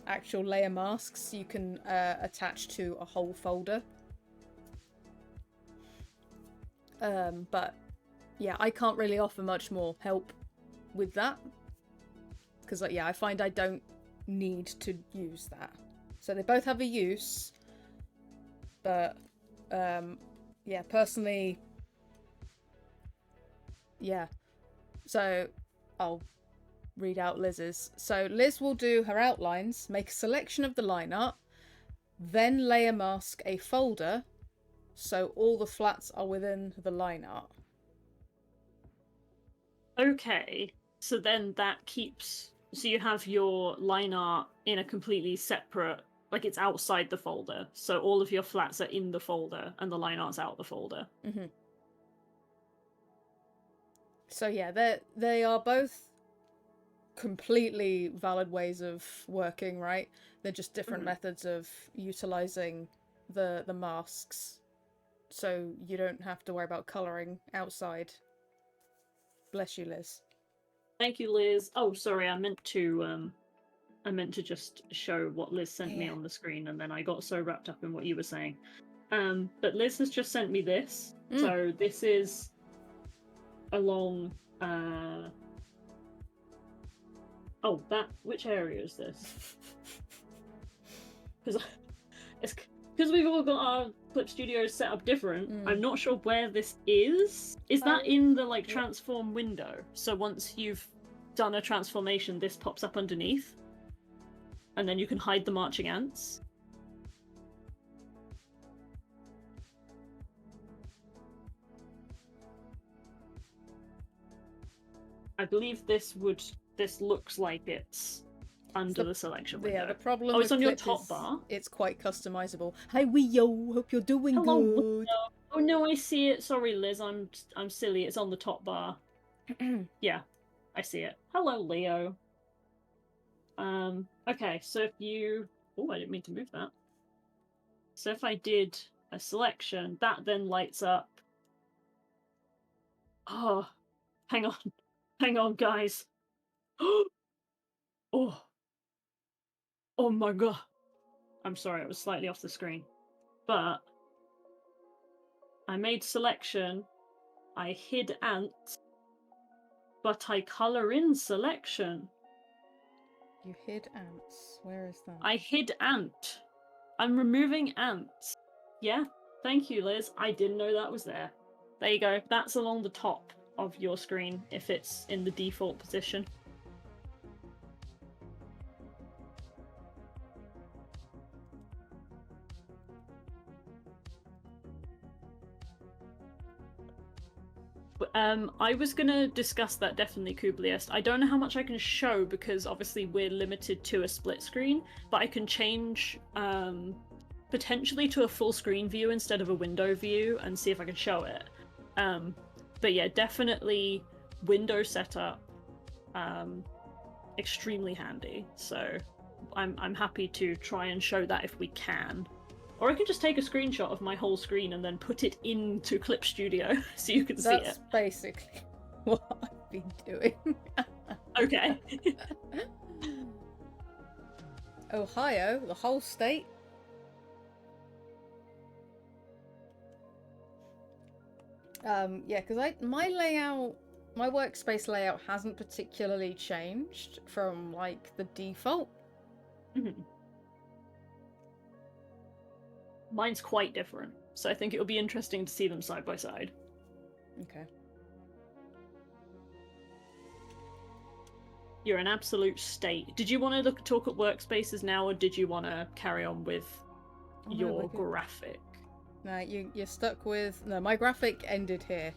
actual layer masks you can attach to a whole folder. But yeah, I can't really offer much more help with that because like, yeah, I find I don't need to use that. So they both have a use, but yeah, personally, yeah. So I'll read out Liz's. So Liz will do her outlines, make a selection of the line art, then layer mask a folder so all the flats are within the line art. Okay, so then that keeps... So you have your line art in a completely separate... Like, it's outside the folder, so all of your flats are in the folder, and the line art's out the folder. Mm-hmm. So yeah, they are both completely valid ways of working, right? They're just different methods of utilizing the masks, so you don't have to worry about coloring outside. Bless you, Liz. Thank you, Liz. Oh, sorry, I meant to just show what Liz sent me on the screen, and then I got so wrapped up in what you were saying. But Liz has just sent me this. So this is along oh, which area is this? Because we've all got our clip studios set up different. I'm not sure where this is. Is that in the like transform window? So once you've done a transformation, this pops up underneath, and then you can hide the marching ants. I believe this looks like it's under the selection window. Yeah, the problem it's with on your Clip top is bar. It's quite customizable. Hi Weo, hope you're doing good. Oh no, I see it. Sorry, Liz, I'm silly. It's on the top bar. Yeah, I see it. Hello, Leo. Okay, so if you... Oh, I didn't mean to move that. So if I did a selection, that then lights up... Oh, hang on, guys. Oh my god. I'm sorry, I was slightly off the screen. But I made selection, I hid ant, but I color in selection. You hid ants. Where is that? I hid ant. I'm removing ants. Yeah, thank you, Liz. I didn't know that was there. There you go. That's along the top of your screen if it's in the default position. I was gonna discuss that definitely, Kubliest. I don't know how much I can show because obviously we're limited to a split screen, but I can change potentially to a full screen view instead of a window view and see if I can show it. But yeah, definitely window setup, extremely handy. So I'm happy to try and show that if we can. Or I can just take a screenshot of my whole screen and then put it into Clip Studio so you can see it. That's basically what I've been doing. Okay. Ohio, the whole state. Yeah, because my workspace layout hasn't particularly changed from like the default. Mine's quite different, so I think it'll be interesting to see them side by side. Okay. You're an absolute state. Did you want to talk at workspaces now, or did you want to carry on with your graphic? No, you're stuck with... No, my graphic ended here.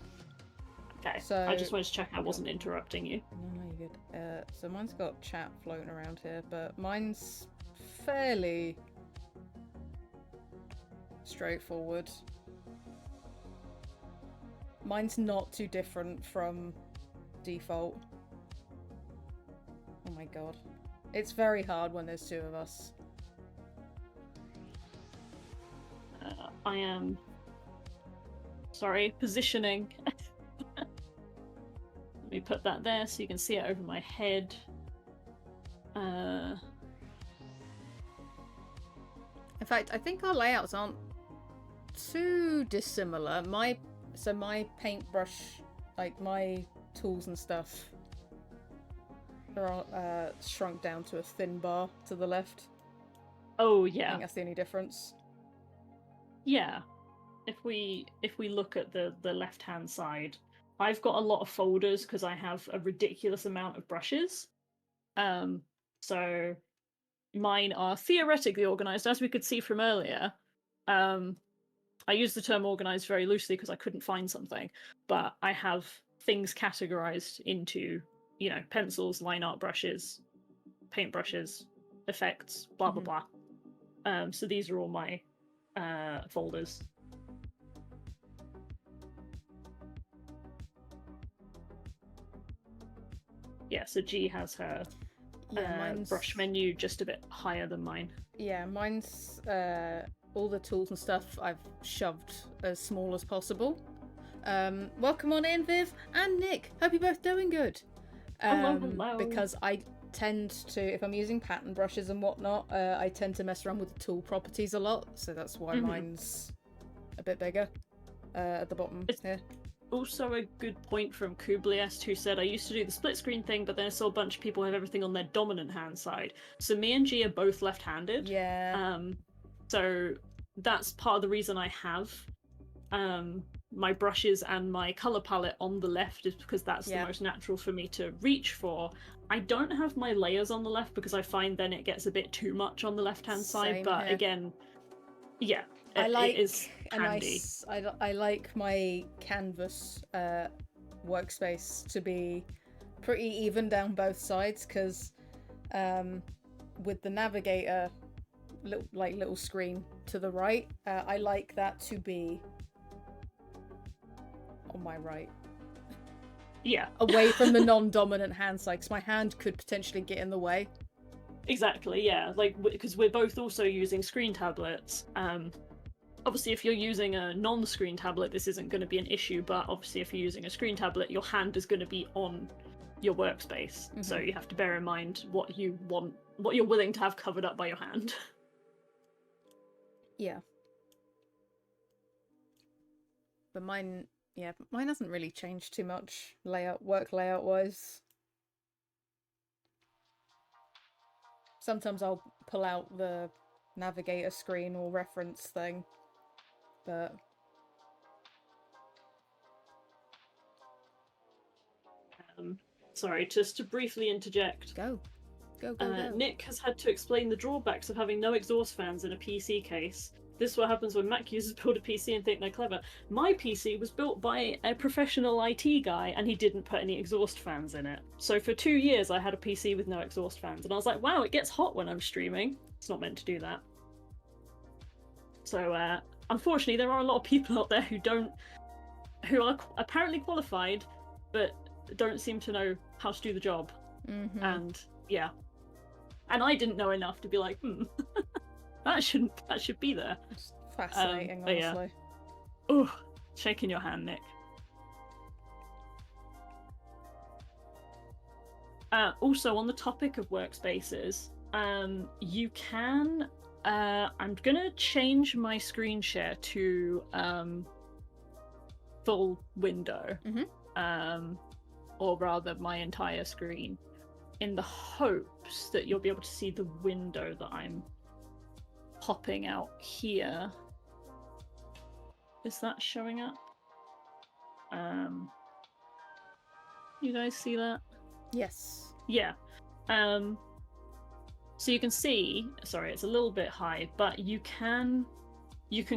Okay. So I just wanted to check I wasn't interrupting you. No, you're good. So mine's got chat floating around here, but mine's fairly straightforward. Mine's not too different from default. Oh my god. It's very hard when there's two of us. I am... Sorry, positioning. Let me put that there so you can see it over my head. In fact, I think our layouts aren't too dissimilar. My paintbrush, like my tools and stuff, are shrunk down to a thin bar to the left. Oh I yeah. think that's the only difference. Yeah. If we look at the left hand side, I've got a lot of folders because I have a ridiculous amount of brushes. So mine are theoretically organized, as we could see from earlier. I use the term organized very loosely because I couldn't find something, but I have things categorized into, pencils, line art brushes, paint brushes, effects, blah blah blah. So these are all my folders. Yeah, so G has her brush menu just a bit higher than mine. Yeah, mine's all the tools and stuff I've shoved as small as possible. Welcome on in, Viv and Nick. Hope you're both doing good. Hello. Because I tend to, if I'm using pattern brushes and whatnot, I tend to mess around with the tool properties a lot, so that's why mine's a bit bigger at the bottom here. Also a good point from Kubliest, who said, I used to do the split screen thing, but then I saw a bunch of people have everything on their dominant hand side. So me and G are both left-handed. Yeah. So that's part of the reason I have my brushes and my color palette on the left, is because that's the most natural for me to reach for. I don't have my layers on the left because I find then it gets a bit too much on the left-hand side, but here. Again, yeah. It is handy. I like my canvas workspace to be pretty even down both sides, because with the navigator little screen to the right, I like that to be on my right. Yeah. Away from the non-dominant hand side, because my hand could potentially get in the way. Exactly, yeah. Because we're both also using screen tablets. Obviously, if you're using a non-screen tablet, this isn't going to be an issue, but obviously if you're using a screen tablet, your hand is going to be on your workspace. So you have to bear in mind what you're willing to have covered up by your hand. Yeah. But mine hasn't really changed too much work layout wise. Sometimes I'll pull out the navigator screen or reference thing, but Sorry, just to briefly interject. Go. Nick has had to explain the drawbacks of having no exhaust fans in a PC case. This is what happens when Mac users build a PC and think they're clever. My PC was built by a professional IT guy, and he didn't put any exhaust fans in it. So for 2 years I had a PC with no exhaust fans, and I was like, wow, it gets hot when I'm streaming. It's not meant to do that. So unfortunately there are a lot of people out there who are apparently qualified, but don't seem to know how to do the job. And yeah. And I didn't know enough to be like, that should be there. It's fascinating, honestly. Yeah. Oh, shaking your hand, Nick. Also, on the topic of workspaces, you can. I'm gonna change my screen share to full window, or rather, my entire screen, in the hopes that you'll be able to see the window that I'm popping out here. Is that showing up? You guys see that? Yes. Yeah. So you can see, sorry, it's a little bit high, but you can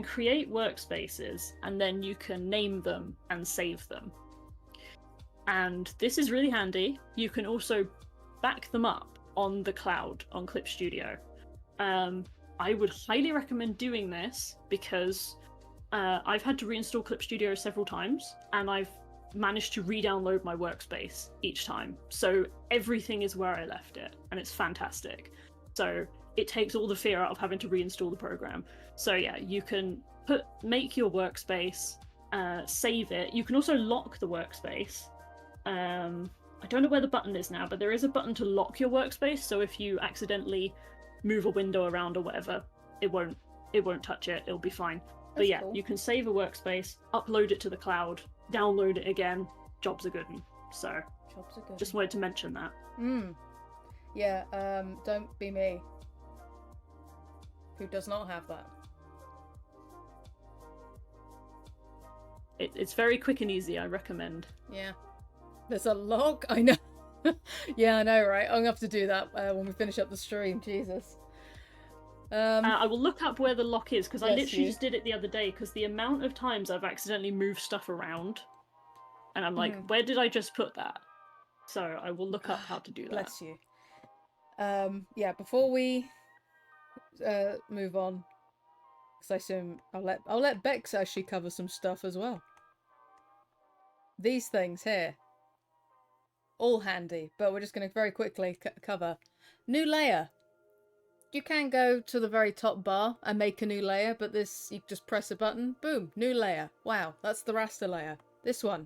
create workspaces and then you can name them and save them. And this is really handy. You can also back them up on the cloud on Clip Studio. I would highly recommend doing this because I've had to reinstall Clip Studio several times, and I've managed to re-download my workspace each time. So everything is where I left it, and it's fantastic. So it takes all the fear out of having to reinstall the program. So yeah, you can make your workspace, save it. You can also lock the workspace. I don't know where the button is now, but there is a button to lock your workspace. So if you accidentally move a window around or whatever, it won't touch it. It'll be fine. But yeah, cool. you can save a workspace, upload it to the cloud, download it again. Jobs are good. So Jobs are good. just wanted to mention that. Yeah, don't be me. Who does not have that? It's very quick and easy, I recommend. Yeah. There's a log? I know. Yeah, I know, right? I'm gonna have to do that when we finish up the stream. Jesus. I will look up where the lock is, because I literally you. just did it the other day, because the amount of times I've accidentally moved stuff around, and I'm like, where did I just put that? So I will look up how to do that. Bless you. Yeah, before we move on, because I assume I'll let Bex actually cover some stuff as well. These things here, all handy, but we're just going to very quickly cover. New layer. You can go to the very top bar and make a new layer, but this, you just press a button, boom, new layer. Wow, that's the raster layer. This one,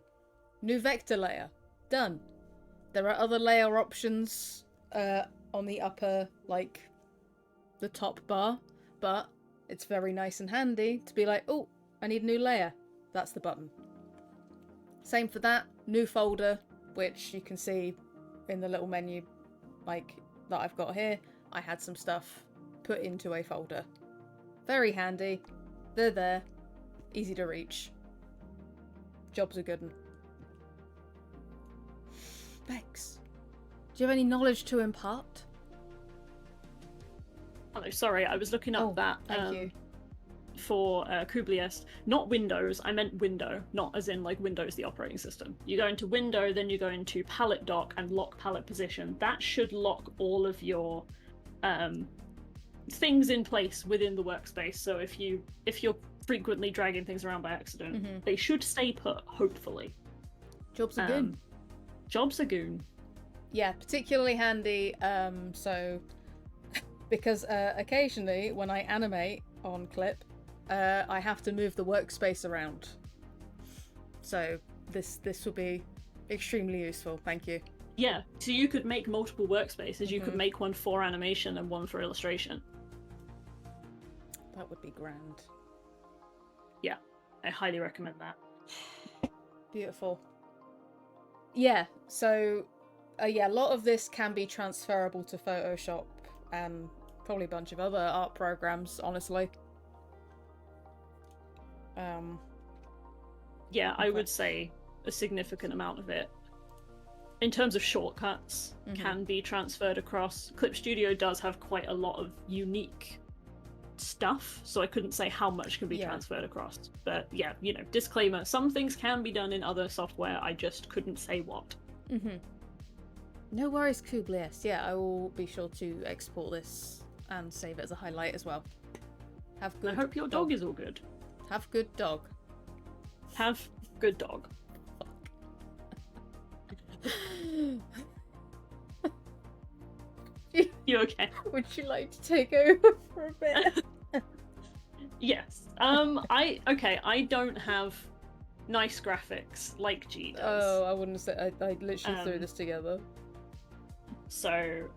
new vector layer. Done. There are other layer options on the upper, like, the top bar, but it's very nice and handy to be like, oh, I need a new layer. That's the button. Same for that, new folder, which you can see in the little menu, like, that I've got here. I had some stuff put into a folder. Very handy. They're there. Easy to reach. Jobs are good. Bex, do you have any knowledge to impart? Oh, sorry, I was looking up that. Thank you. For Kubliest, not Windows, I meant window, not as in like Windows the operating system. You go into window, then you go into palette dock and lock palette position. That should lock all of your things in place within the workspace. So if you're frequently dragging things around by accident, they should stay put, hopefully. Jobs are good. Jobs are goon. Yeah, particularly handy, so because occasionally when I animate on Clip, I have to move the workspace around. So this will be extremely useful. Thank you. Yeah, so you could make multiple workspaces. You could make one for animation and one for illustration. That would be grand. Yeah, I highly recommend that. Beautiful. Yeah, so yeah, a lot of this can be transferable to Photoshop and probably a bunch of other art programs, honestly. Yeah, I would say a significant amount of it, in terms of shortcuts, can be transferred across. Clip Studio does have quite a lot of unique stuff, so I couldn't say how much can be transferred across. But yeah, you know, disclaimer, some things can be done in other software, I just couldn't say what. No worries, Kubliest. Yeah, I will be sure to export this and save it as a highlight as well. Have good. I hope your dog is all good. Have good dog. Have good dog. You okay? Would you like to take over for a bit? Yes. I don't have nice graphics like G does. Oh, I wouldn't say. I literally threw this together. So,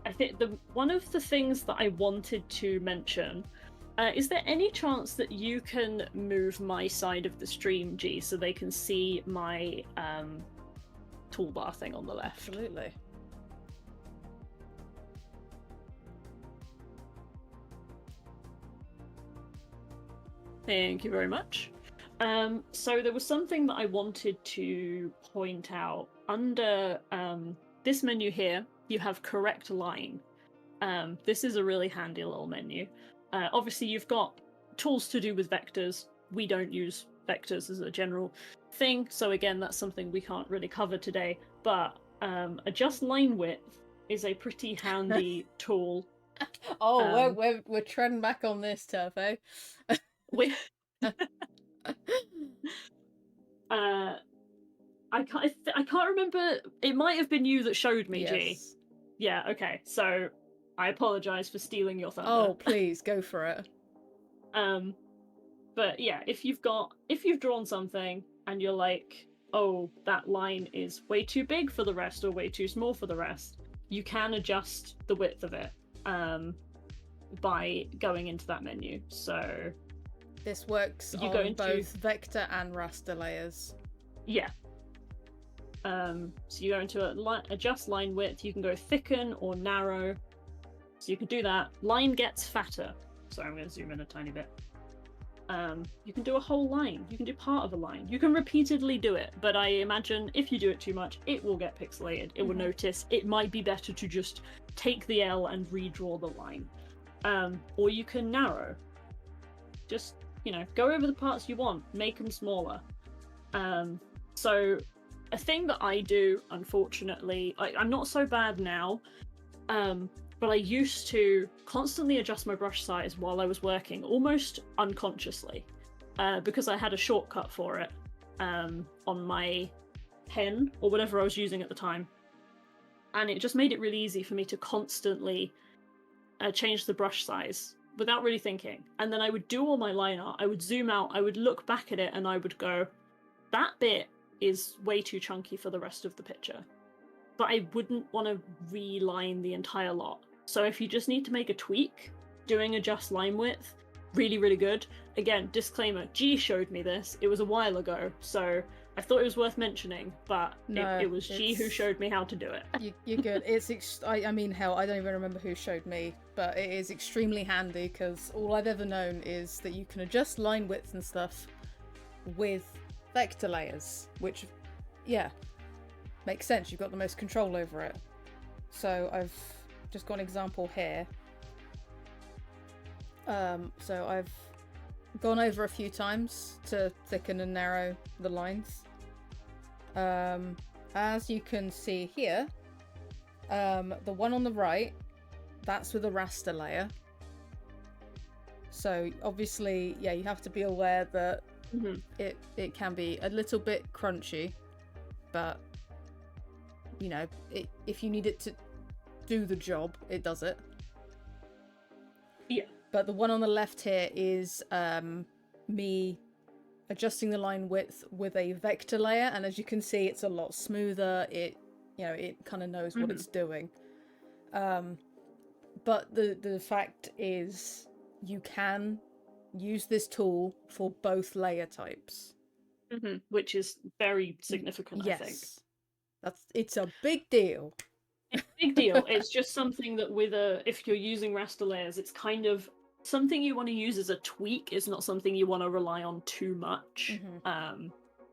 I think one of the things that I wanted to mention, is there any chance that you can move my side of the stream, G, so they can see my toolbar thing on the left? Absolutely. Thank you very much. So there was something that I wanted to point out. Under this menu here, you have correct line. This is a really handy little menu. Obviously, you've got tools to do with vectors. We don't use vectors as a general thing. So again, that's something we can't really cover today. But adjust line width is a pretty handy tool. Oh, we're trending back on this, Turfo. We I can't remember. It might have been you that showed me, G. Yes. Yeah. Okay. So I apologize for stealing your thunder. Oh, please go for it. But yeah, if you've drawn something and you're like, oh, that line is way too big for the rest or way too small for the rest, you can adjust the width of it by going into that menu. So this works you on go into both vector and raster layers. Yeah. So you go into adjust line width. You can go thicken or narrow. So you can do that. Line gets fatter. Sorry, I'm going to zoom in a tiny bit. You can do a whole line. You can do part of a line. You can repeatedly do it, but I imagine if you do it too much, it will get pixelated. It will notice. It might be better to just take the L and redraw the line. Or you can narrow. Just, go over the parts you want. Make them smaller. So a thing that I do, unfortunately, I'm not so bad now, but I used to constantly adjust my brush size while I was working, almost unconsciously, because I had a shortcut for it on my pen or whatever I was using at the time. And it just made it really easy for me to constantly change the brush size without really thinking. And then I would do all my line art, I would zoom out, I would look back at it, and I would go, that bit is way too chunky for the rest of the picture. But I wouldn't want to reline the entire lot. So if you just need to make a tweak, doing adjust line width, really, really good. Again, disclaimer, G showed me this. It was a while ago, so I thought it was worth mentioning, but it was G who showed me how to do it. You're good. I mean, hell, I don't even remember who showed me, but it is extremely handy because all I've ever known is that you can adjust line width and stuff with vector layers, which, yeah, makes sense. You've got the most control over it. So I've just got an example here. So I've gone over a few times to thicken and narrow the lines. As you can see here, the one on the right, that's with a raster layer. So obviously, yeah, you have to be aware that it can be a little bit crunchy, but if you need it to do the job, it does it. Yeah. But the one on the left here is me adjusting the line width with a vector layer, and as you can see, it's a lot smoother. It kind of knows what it's doing. But the fact is, you can use this tool for both layer types, which is very significant. Yes. I think it's a big deal. It's a big deal. It's just something that if you're using raster layers, it's kind of something you want to use as a tweak. It's not something you want to rely on too much,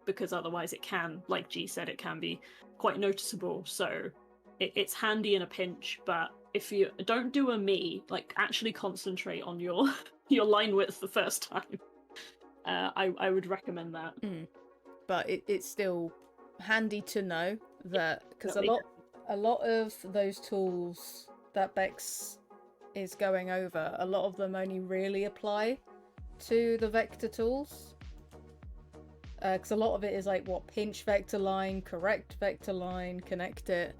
because otherwise it can, like G said, it can be quite noticeable. So it's handy in a pinch, but if you don't do a like actually concentrate on your line width the first time, I would recommend that. But it's still handy to know that, because a lot of those tools that Bex is going over, a lot of them only really apply to the vector tools. Because a lot of it is like pinch vector line, correct vector line, connect it.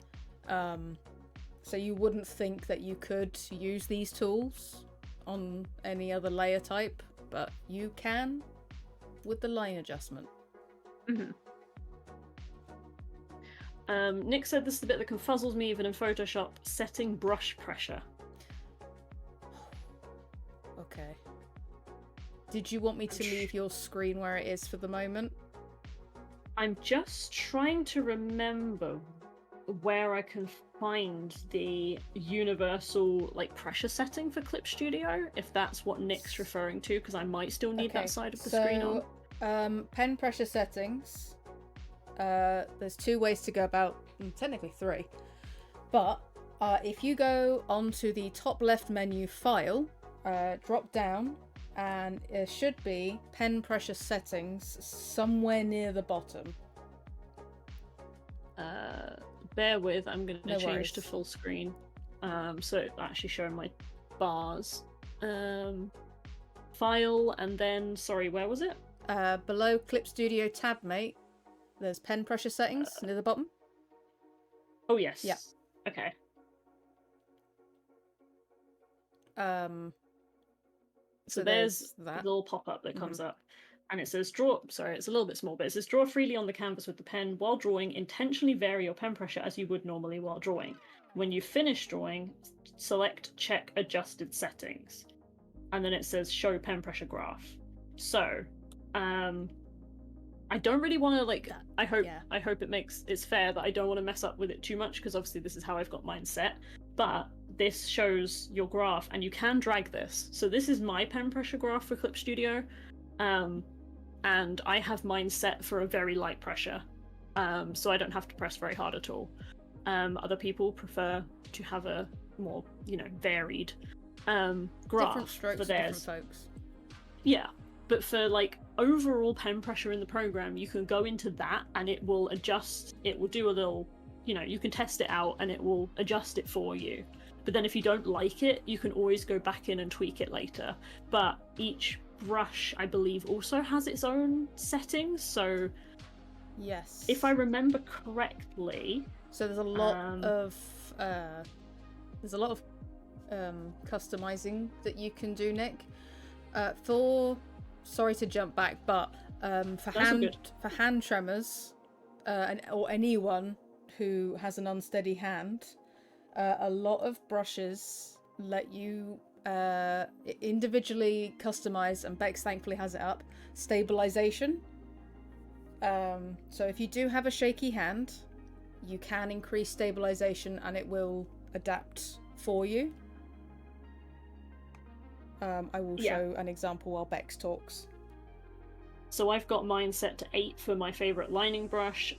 So you wouldn't think that you could use these tools on any other layer type, but you can with the line adjustment. Nick said this is the bit that confuzzles me even in Photoshop, setting brush pressure. Okay. Did you want me to leave your screen where it is for the moment? I'm just trying to remember where I can find the universal pressure setting for Clip Studio, if that's what Nick's referring to, because I might still need that side of the screen on. Pen pressure settings. There's two ways to go about, technically three, but if you go onto the top left menu, File, drop down and it should be pen pressure settings somewhere near the bottom. Bear with, I'm going to No change worries. to full screen. So it's actually showing my bars. File, and then, sorry, where was it? Below Clip Studio tab, mate, there's pen pressure settings near the bottom. Oh, yes. Yeah. Okay. So there's that a little pop-up that comes up, and it says draw. Sorry, it's a little bit small, but it says draw freely on the canvas with the pen. While drawing, intentionally vary your pen pressure as you would normally while drawing. When you finish drawing, select check adjusted settings, and then it says show pen pressure graph. So, I don't really want to I hope it's fair, but I don't want to mess up with it too much because obviously this is how I've got mine set. But this shows your graph, and you can drag this. So this is my pen pressure graph for Clip Studio, and I have mine set for a very light pressure, so I don't have to press very hard at all. Other people prefer to have a more, varied graph different strokes for for theirs. different folks. Yeah, but for overall pen pressure in the program, you can go into that and it will adjust. It will do a little, you can test it out and it will adjust it for you. But then if you don't like it, you can always go back in and tweak it later. But each brush, I believe, also has its own settings. So yes, if I remember correctly, so there's a lot of customizing that you can do, Nick. Sorry to jump back, but for hand tremors, or anyone who has an unsteady hand, a lot of brushes let you individually customize, and Bex thankfully has it up, stabilization. So if you do have a shaky hand, you can increase stabilization and it will adapt for you. I will show an example while Bex talks. So I've got mine set to 8 for my favorite lining brush.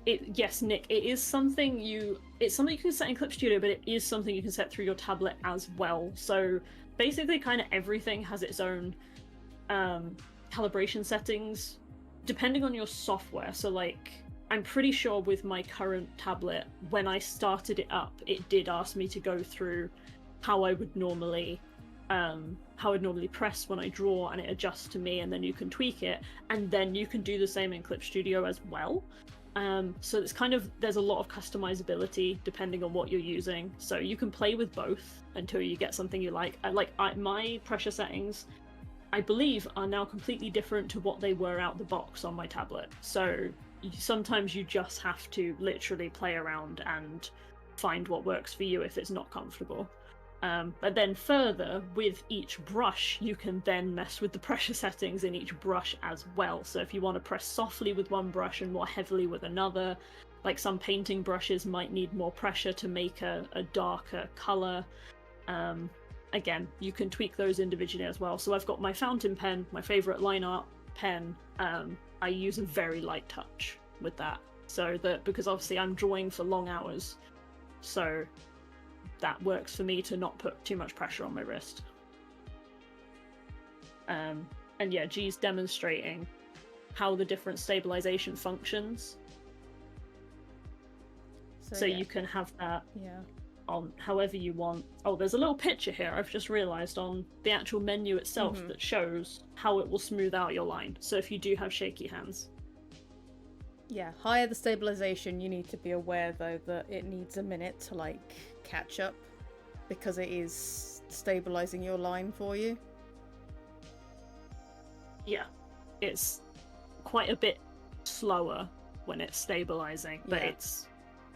Yes, Nick, it is something you can set in Clip Studio, but it is something you can set through your tablet as well. So basically kind of everything has its own calibration settings depending on your software. So I'm pretty sure with my current tablet, when I started it up, it did ask me to go through how I would normally press when I draw, and it adjusts to me, and then you can tweak it, and then you can do the same in Clip Studio as well. So it's there's a lot of customizability depending on what you're using. So you can play with both until you get something you like. My pressure settings, I believe, are now completely different to what they were out the box on my tablet. So sometimes you just have to literally play around and find what works for you if it's not comfortable. But then further, with each brush, you can then mess with the pressure settings in each brush as well. So if you want to press softly with one brush and more heavily with another, some painting brushes might need more pressure to make a darker color. Again, you can tweak those individually as well. So I've got my fountain pen, my favorite line art pen. I use a very light touch with that, because obviously I'm drawing for long hours, so that works for me to not put too much pressure on my wrist. And yeah, G's demonstrating how the different stabilization functions. So you can have that on however you want. Oh, there's a little picture here I've just realized on the actual menu itself that shows how it will smooth out your line. So if you do have shaky hands. Yeah, higher the stabilization, you need to be aware though that it needs a minute to catch up, because it is stabilizing your line for you. Yeah, it's quite a bit slower when it's stabilizing, but it's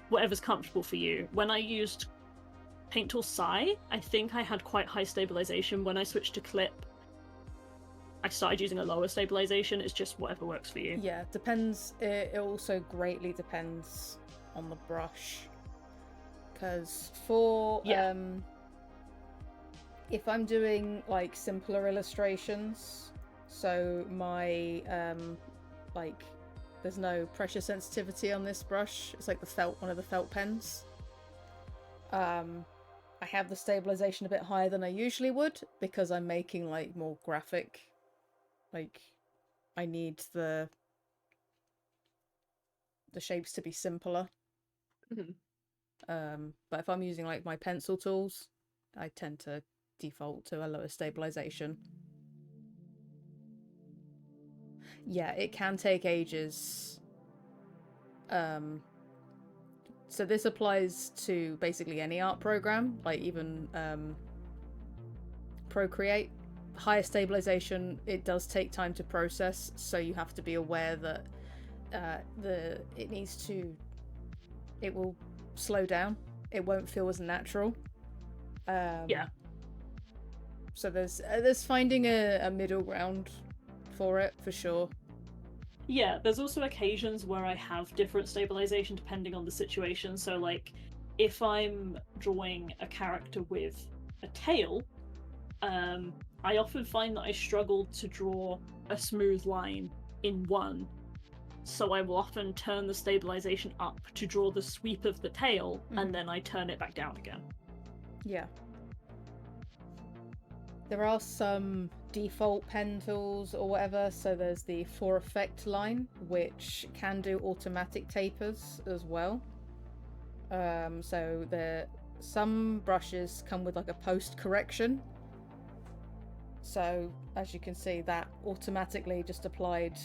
whatever's comfortable for you. When I used Paint Tool Psi, I think I had quite high stabilization. When I switched to Clip, I started using a lower stabilization. It's just whatever works for you. Yeah, depends. It also greatly depends on the brush. Because for if I'm doing simpler illustrations, so my there's no pressure sensitivity on this brush. It's the felt, one of the felt pens. I I have the stabilization a bit higher than I usually would because I'm making like more graphic. Like, I need the shapes to be simpler. But if I'm using like my pencil tools, I tend to default to a lower stabilization. Yeah, it can take ages. So this applies to basically any art program, like even Procreate. Higher stabilization, it does take time to process, so you have to be aware that it will slow down. It won't feel as natural. Yeah. So there's finding a middle ground for it, for sure. Yeah, there's also occasions where I have different stabilization depending on the situation. So, like, if I'm drawing a character with a tail, I often find that I struggle to draw a smooth line in one. So I will often turn the stabilization up to draw the sweep of the tail, and then I turn it back down again. Yeah. There are some default pen tools or whatever, so there's the For Effect line, which can do automatic tapers as well. So some brushes come with like a post correction. So as you can see, that automatically just applied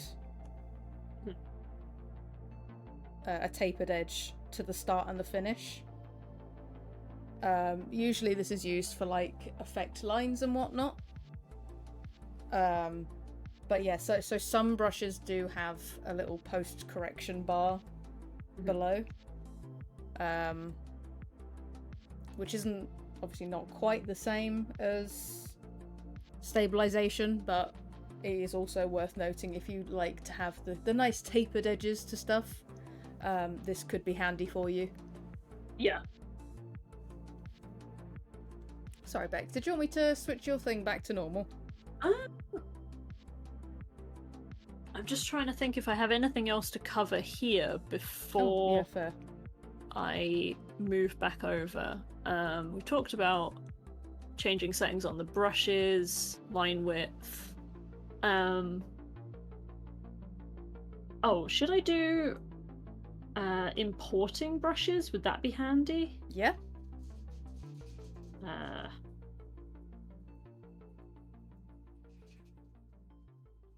a tapered edge to the start and the finish. Usually this is used for like effect lines and whatnot. But yeah, so some brushes do have a little post correction bar below, which isn't obviously not quite the same as stabilization, but it is also worth noting if you like to have the nice tapered edges to stuff. This could be handy for you. Yeah. Sorry, Beck, did you want me to switch your thing back to normal? I'm just trying to think if I have anything else to cover here before yeah, fair. I move back over. We talked about changing settings on the brushes, line width. Oh, should I do importing brushes? Would that be handy? Yeah.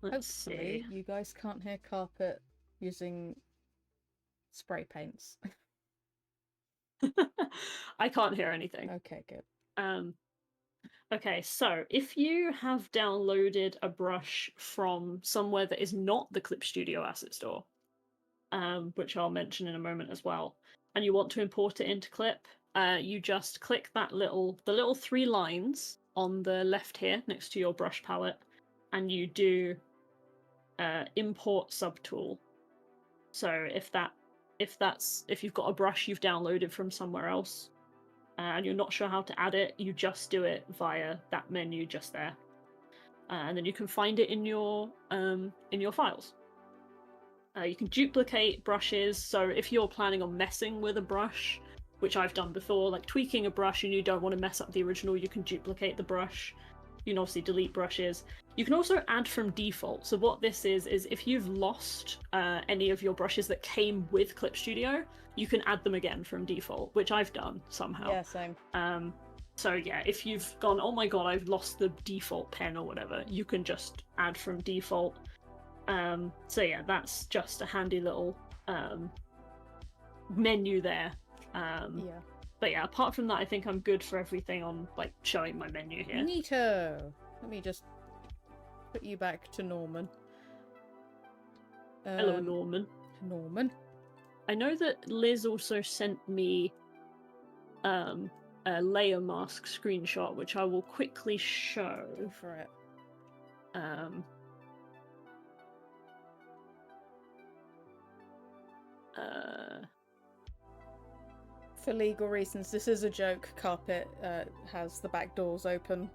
Let's Hopefully see. you guys can't hear carpet using spray paints. I can't hear anything. Okay, good. Okay, so if you have downloaded a brush from somewhere that is not the Clip Studio Asset Store, which I'll mention in a moment as well, and you want to import it into Clip, you just click the little 3 lines on the left here next to your brush palette, and you do import subtool. So if you've got a brush you've downloaded from somewhere else, and you're not sure how to add it, you just do it via that menu just there, and then you can find it in your files. You can duplicate brushes, so if you're planning on messing with a brush, which I've done before, like tweaking a brush and you don't want to mess up the original, you can duplicate the brush. You can obviously delete brushes. You can also add from default. So what this is if you've lost any of your brushes that came with Clip Studio, you can add them again from default, which I've done somehow. Yeah, same. So yeah, if you've gone, oh my god, I've lost the default pen or whatever, you can just add from default. So yeah, that's just a handy little menu there. Yeah. But yeah, apart from that, I think I'm good for everything on like showing my menu here. Neato. Let me just put you back to Norman. Hello, Norman. Norman. I know that Liz also sent me a layer mask screenshot, which I will quickly show. Go for it. For legal reasons, this is a joke. Carpet has the back doors open.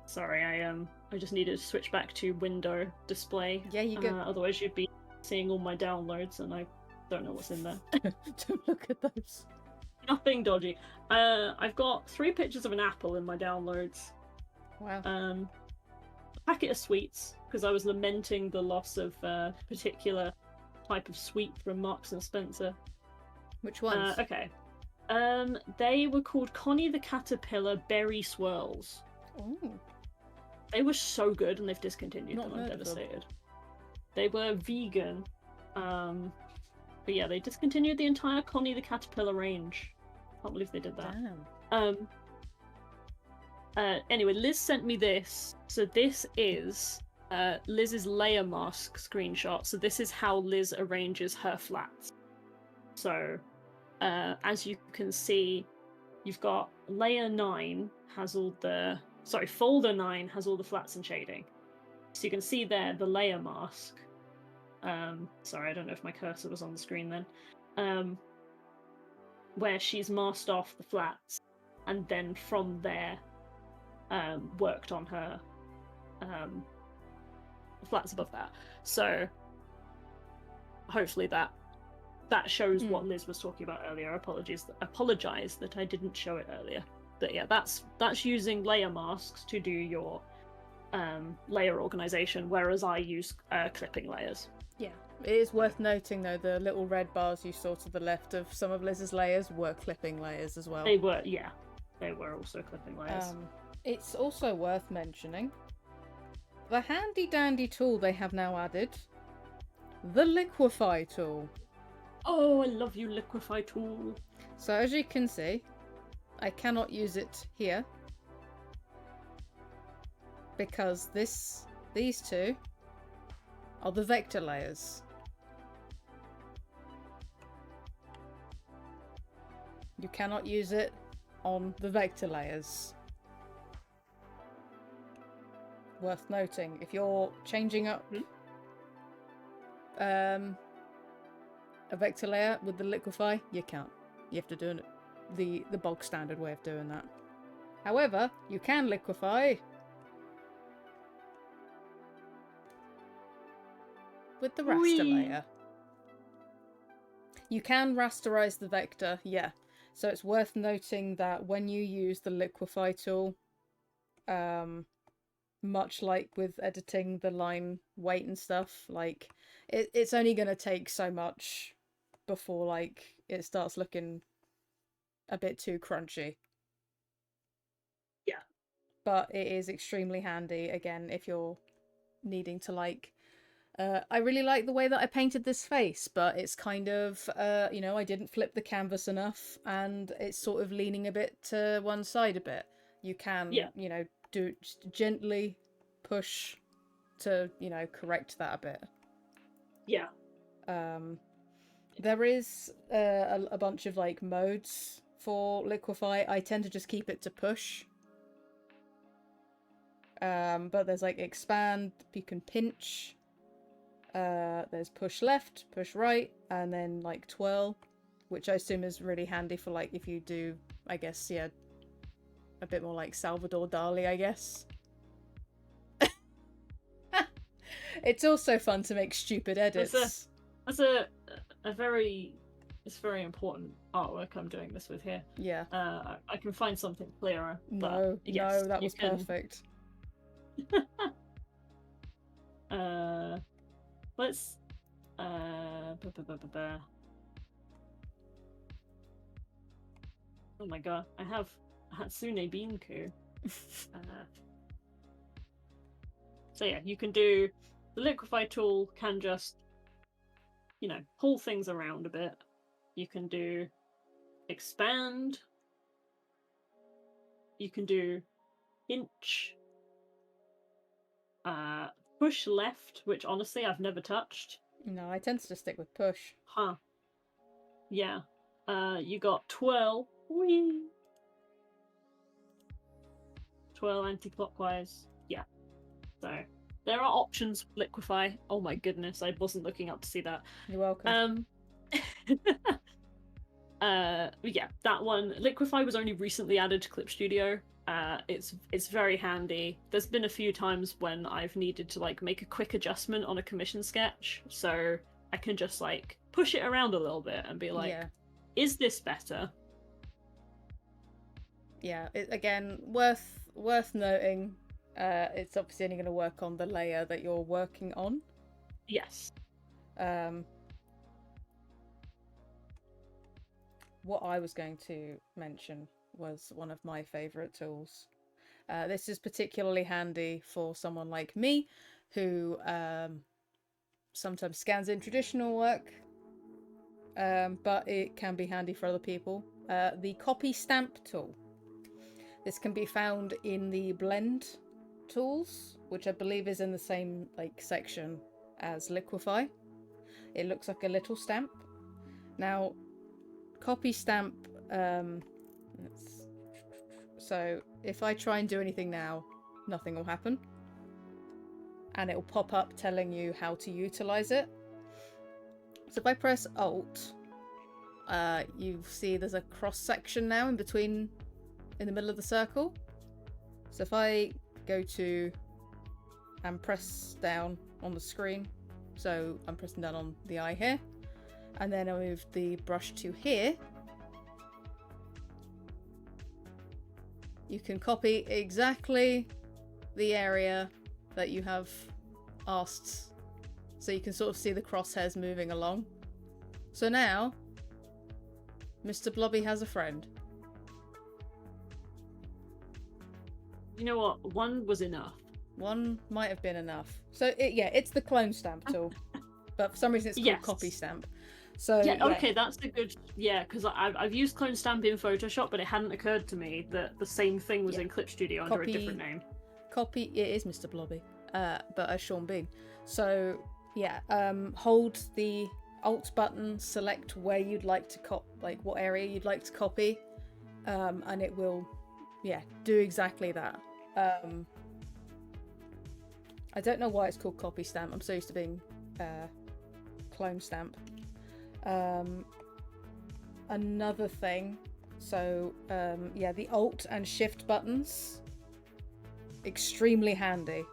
Sorry, I just needed to switch back to window display. Yeah, you go. Otherwise, you'd be seeing all my downloads, and I Don't know what's in there. Don't look at those. Nothing dodgy. I've got 3 pictures of an apple in my downloads. Wow. A packet of sweets, because I was lamenting the loss of a particular type of sweet from Marks and Spencer. Which ones? Okay. They were called Connie the Caterpillar Berry Swirls. Ooh. They were so good, and they've discontinued Not them. I'm heard of them. devastated. They were vegan. But yeah, they discontinued the entire Connie the Caterpillar range. Can't believe they did that. Damn. Anyway, Liz sent me this. So this is Liz's layer mask screenshot. So this is how Liz arranges her flats. So as you can see, you've got layer 9 has all the... Sorry, folder 9 has all the flats and shading. So you can see there the layer mask. Sorry, I don't know if my cursor was on the screen then. Where she's masked off the flats, and then from there worked on her flats above that. So hopefully that shows what Liz was talking about earlier. Apologize that I didn't show it earlier. But yeah, that's using layer masks to do your layer organization, whereas I use clipping layers. Yeah. It is worth noting, though, the little red bars you saw to the left of some of Liz's layers were clipping layers as well. They were, yeah. They were also clipping layers. It's also worth mentioning the handy-dandy tool they have now added, the Liquify tool. Oh, I love you, Liquify tool. So as you can see, I cannot use it here because these two are the vector layers. You cannot use it on the vector layers. Worth noting, if you're changing up a vector layer with the Liquify, you can't. You have to do the bog standard way of doing that. However, you can liquefy with the raster layer. You can rasterize the vector, yeah. So it's worth noting that when you use the Liquify tool, much like with editing the line weight and stuff, like it's only going to take so much before like it starts looking a bit too crunchy. Yeah. But it is extremely handy, again, if you're needing to like... I really like the way that I painted this face, but it's kind of, you know, I didn't flip the canvas enough and it's sort of leaning a bit to one side a bit. You can, you know, just gently push to, you know, correct that a bit. Yeah. There is a bunch of like modes for Liquify. I tend to just keep it to push. But there's like expand, you can pinch. There's push left, push right, and then like twirl, which I assume is really handy for like if you do, I guess, yeah, a bit more like Salvador Dali, I guess. It's also fun to make stupid edits. That's a very, it's very important artwork I'm doing this with here. Yeah. I can find something clearer. No, but yes, no, that was perfect. Let's oh my god, I have Hatsune Binku. So yeah, you can do the Liquify tool can just, you know, pull things around a bit. You can do expand. You can do pinch. Push left, which honestly I've never touched. No, I tend to just stick with push. Huh. Yeah. You got twirl. Whee! Twirl anti-clockwise. Yeah. So there are options with Liquify. Oh my goodness, I wasn't looking up to see that. You're welcome. Yeah, that one. Liquify was only recently added to Clip Studio. It's very handy. There's been a few times when I've needed to like make a quick adjustment on a commission sketch, so I can just like push it around a little bit and be like, Yeah. is this better? Yeah, again, worth noting. It's obviously only going to work on the layer that you're working on. Yes. What I was going to mention was one of my favorite tools. This is particularly handy for someone like me who sometimes scans in traditional work, but it can be handy for other people. The copy stamp tool. This can be found in the blend tools, which I believe is in the same like section as liquify. It looks like a little stamp. Now, copy stamp. So if I try and do anything now, nothing will happen, and it will pop up telling you how to utilize it. So if I press Alt, you see there's a cross section now in between, in the middle of the circle. So if I go to and press down on the screen, so I'm pressing down on the eye here, and then I move the brush to here, you can copy exactly the area that you have asked. So you can sort of see the crosshairs moving along. So now, Mr. Blobby has a friend. You know what? One was enough. One might have been enough. So it's the clone stamp tool, but for some reason it's called copy stamp. So yeah, okay, that's a good because I've used clone stamp in Photoshop, but it hadn't occurred to me that the same thing was in Clip Studio under a different name. It is Mr. Blobby, but as Sean Bean. So yeah, hold the Alt button, select where you'd like to like what area you'd like to copy, and it will do exactly that. I don't know why it's called copy stamp. I'm so used to being clone stamp. Another thing, so the Alt and Shift buttons, extremely handy.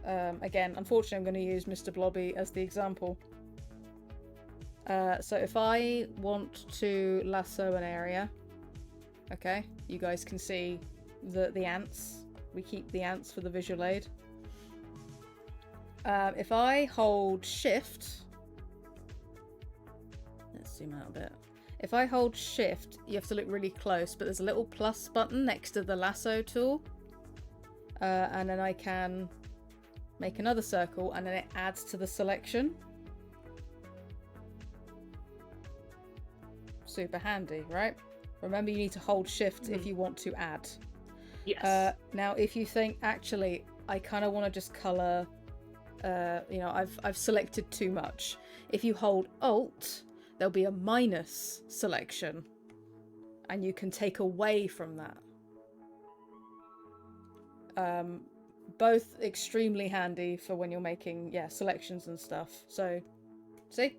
Again, unfortunately I'm going to use Mr. Blobby as the example. So if I want to lasso an area, okay, you guys can see the ants. We keep the ants for the visual aid. If I hold Shift, let's zoom out a bit. If I hold Shift, you have to look really close, but there's a little plus button next to the lasso tool. And then I can make another circle, and then it adds to the selection. Super handy, right? Remember, you need to hold Shift if you want to add. Yes. Now, if you think, actually, I kind of want to just colour, I've selected too much. If you hold Alt, there'll be a minus selection, and you can take away from that. Both extremely handy for when you're making selections and stuff. So see,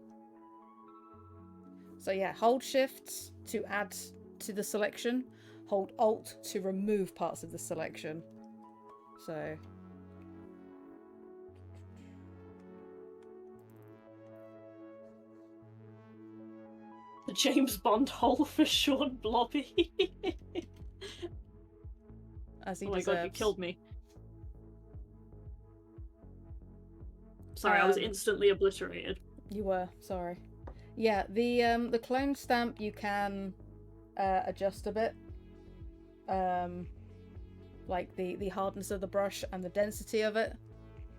hold Shift to add to the selection, hold Alt to remove parts of the selection. So the James Bond hole for Sean Blobby. As he oh my deserves. God, you killed me. Sorry, I was instantly obliterated. You were, sorry. Yeah, the clone stamp you can adjust a bit. Like the hardness of the brush and the density of it.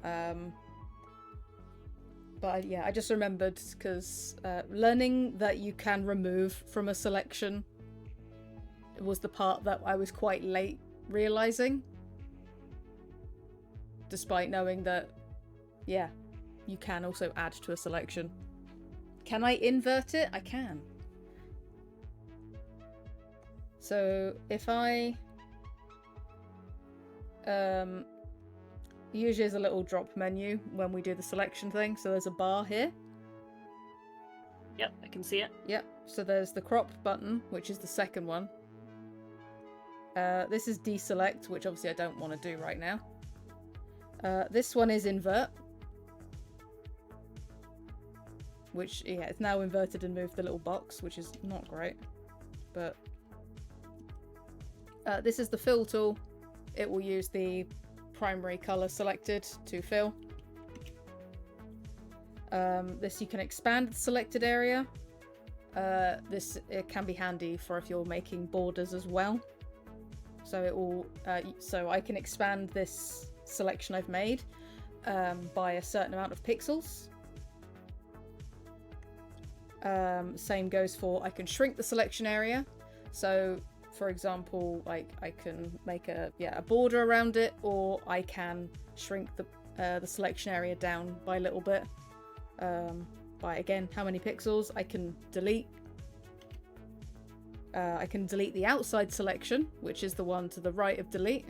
But I just remembered because learning that you can remove from a selection was the part that I was quite late realizing, despite knowing that you can also add to a selection. Can I invert it? I can. So if I usually there's a little drop menu when we do the selection thing, so there's a bar here. Yep, I can see it. Yep, so there's the crop button, which is the second one. This is deselect, which obviously I don't want to do right now. This one is invert. which, yeah, it's now inverted and moved the little box, which is not great. But this is the fill tool. It will use the primary color selected to fill. This, you can expand the selected area. It can be handy for if you're making borders as well. So it will, so I can expand this selection I've made by a certain amount of pixels. Same goes for, I can shrink the selection area. So, for example, like I can make a border around it, or I can shrink the selection area down by a little bit. By, again, how many pixels. I can delete. I can delete the outside selection, which is the one to the right of delete.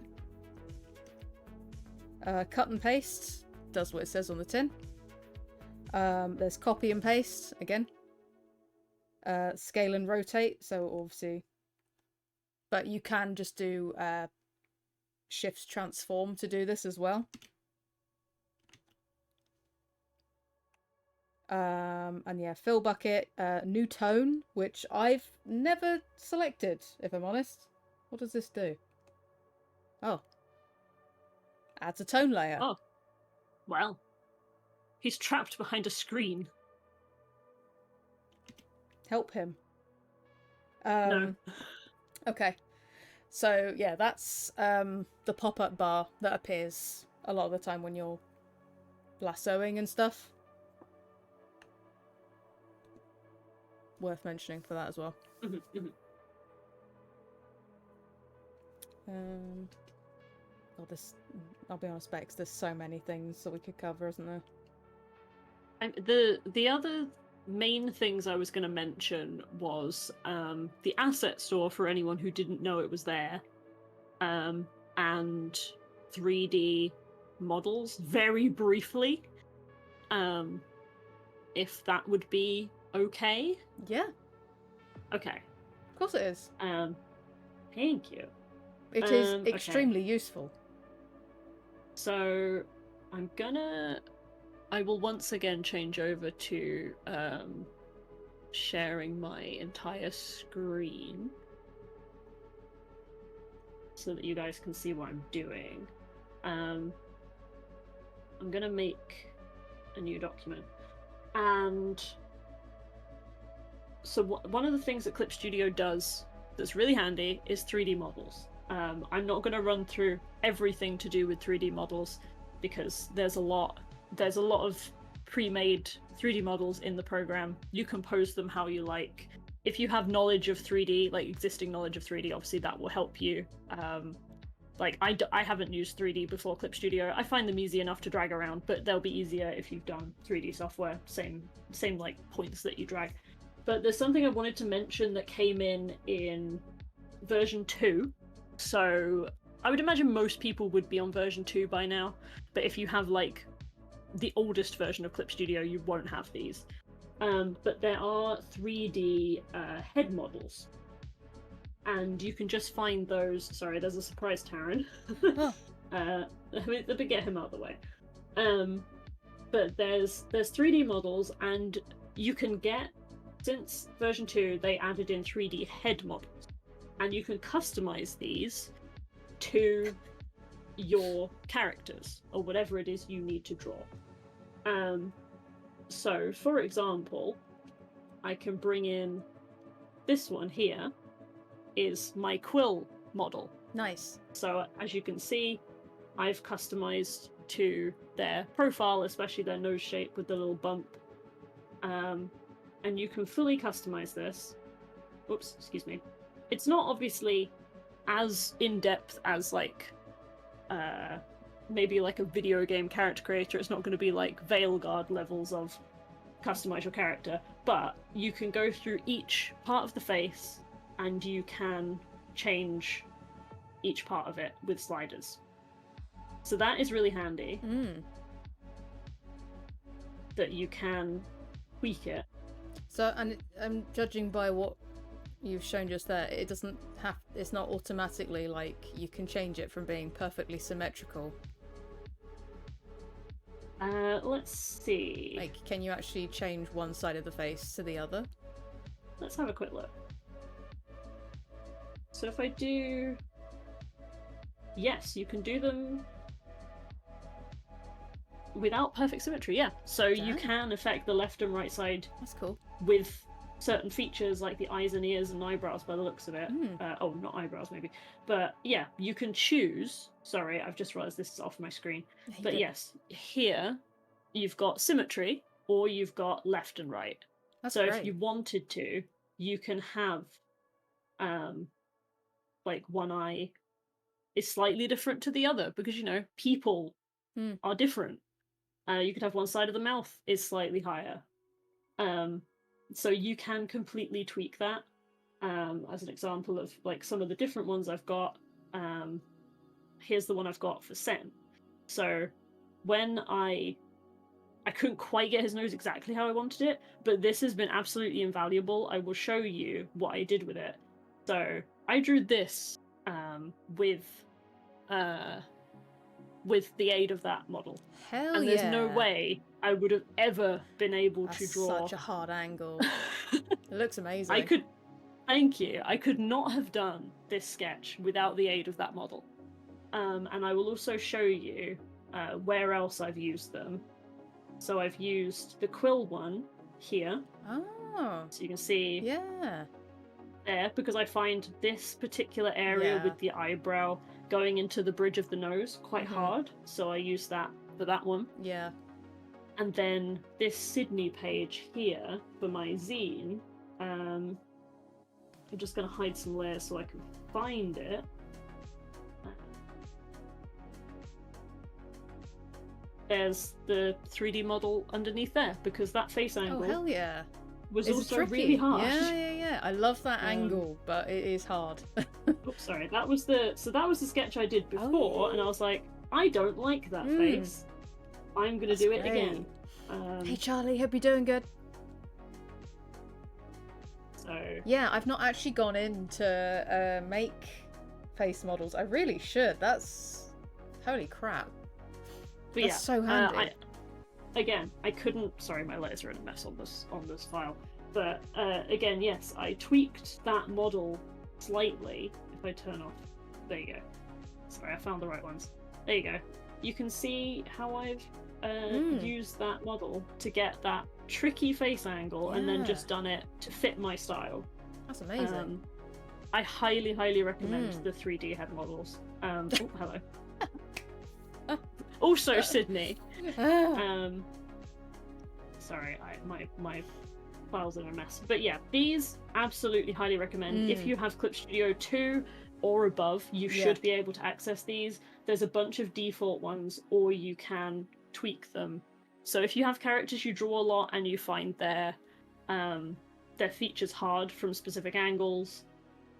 Cut and paste does what it says on the tin. There's copy and paste again. Scale and rotate, so obviously, but you can just do shift transform to do this as well. And yeah, fill bucket, new tone, which I've never selected, if I'm honest. What does this do? Oh. Adds a tone layer. Oh. Well. He's trapped behind a screen. Help him. No. Okay. So, yeah, that's the pop-up bar that appears a lot of the time when you're lassoing and stuff. Worth mentioning for that as well. I'll be honest, Bex, there's so many things that we could cover, isn't there? And the other main things I was going to mention was the asset store for anyone who didn't know it was there, and 3D models very briefly, if that would be okay. Yeah. Okay. Of course it is. Thank you. It is extremely useful. So I will once again change over to sharing my entire screen so that you guys can see what I'm doing. I'm gonna make a new document, and so one of the things that Clip Studio does that's really handy is 3D models. I'm not going to run through everything to do with 3D models because there's a lot of pre-made 3D models in the program. You can pose them how you like. If you have knowledge of 3D, like existing knowledge of 3D, obviously that will help you. Like I haven't used 3D before Clip Studio. I find them easy enough to drag around, but they'll be easier if you've done 3D software. Same like points that you drag. But there's something I wanted to mention that came in version 2. So I would imagine most people would be on version 2 by now. But if you have like the oldest version of Clip Studio, you won't have these. But there are 3D head models. And you can just find those. Sorry, there's a surprise Taryn. Oh. Let me get him out of the way. But there's 3D models, and you can get, since version 2, they added in 3D head models, and you can customize these to your characters or whatever it is you need to draw. So, for example, I can bring in this one here, is my quill model. Nice. So, as you can see, I've customized to their profile, especially their nose shape with the little bump. And you can fully customize this. Oops, excuse me. It's not obviously as in-depth as like maybe like a video game character creator. It's not going to be like Veilguard levels of customize your character, but you can go through each part of the face and you can change each part of it with sliders. So that is really handy. That you can tweak it. So, and I'm judging by what you've shown just there, it doesn't have, it's not automatically like you can change it from being perfectly symmetrical. Let's see. Like, can you actually change one side of the face to the other? Let's have a quick look. So if I do... Yes, you can do them without perfect symmetry, yeah. So you Damn. can affect the left and right side That's cool. with certain features like the eyes and ears and eyebrows by the looks of it. Mm. Oh, not eyebrows maybe. But yeah, you can choose. Sorry, I've just realised this is off my screen. Yeah, you But did. yes, here you've got symmetry or you've got left and right. That's So great. if you wanted to, you can have like one eye is slightly different to the other because, you know, people Mm. are different. You could have one side of the mouth is slightly higher. So you can completely tweak that. As an example of like some of the different ones I've got. Here's the one I've got for Sen. So when I couldn't quite get his nose exactly how I wanted it, but this has been absolutely invaluable. I will show you what I did with it. So I drew this with the aid of that model. Hell and there's no yeah. way I would have ever been able That's to draw. such a hard angle. It looks amazing. I could, thank you. I could not have done this sketch without the aid of that model. And I will also show you where else I've used them. So I've used the quill one here. Oh. So you can see Yeah. there, because I find this particular area Yeah. with the eyebrow going into the bridge of the nose quite hard. So I use that for that one. Yeah. And then this Sydney page here for my zine, I'm just going to hide some layers so I can find it. There's the 3D model underneath there, because that face angle hell yeah. was It's also tricky. really hard. Yeah. I love that angle, but it is hard. Oops, sorry. That was the sketch I did before, and I was like, I don't like that face. I'm gonna do it again. Hey Charlie, hope you're doing good. So yeah, I've not actually gone in to make face models. I really should. That's holy crap. But that's so handy. I couldn't. Sorry, my letters are in a mess on this file. But again, yes, I tweaked that model slightly. If I turn off, there you go. Sorry, I found the right ones. There you go. You can see how I've used that model to get that tricky face angle, and then just done it to fit my style. That's amazing. I highly recommend the 3D head models. Oh, hello. Also, Sydney. Sorry, my files are in a mess. But yeah, these absolutely highly recommend. If you have Clip Studio 2 or above, you should be able to access these. There's a bunch of default ones, or you can tweak them. So if you have characters you draw a lot and you find their features hard from specific angles,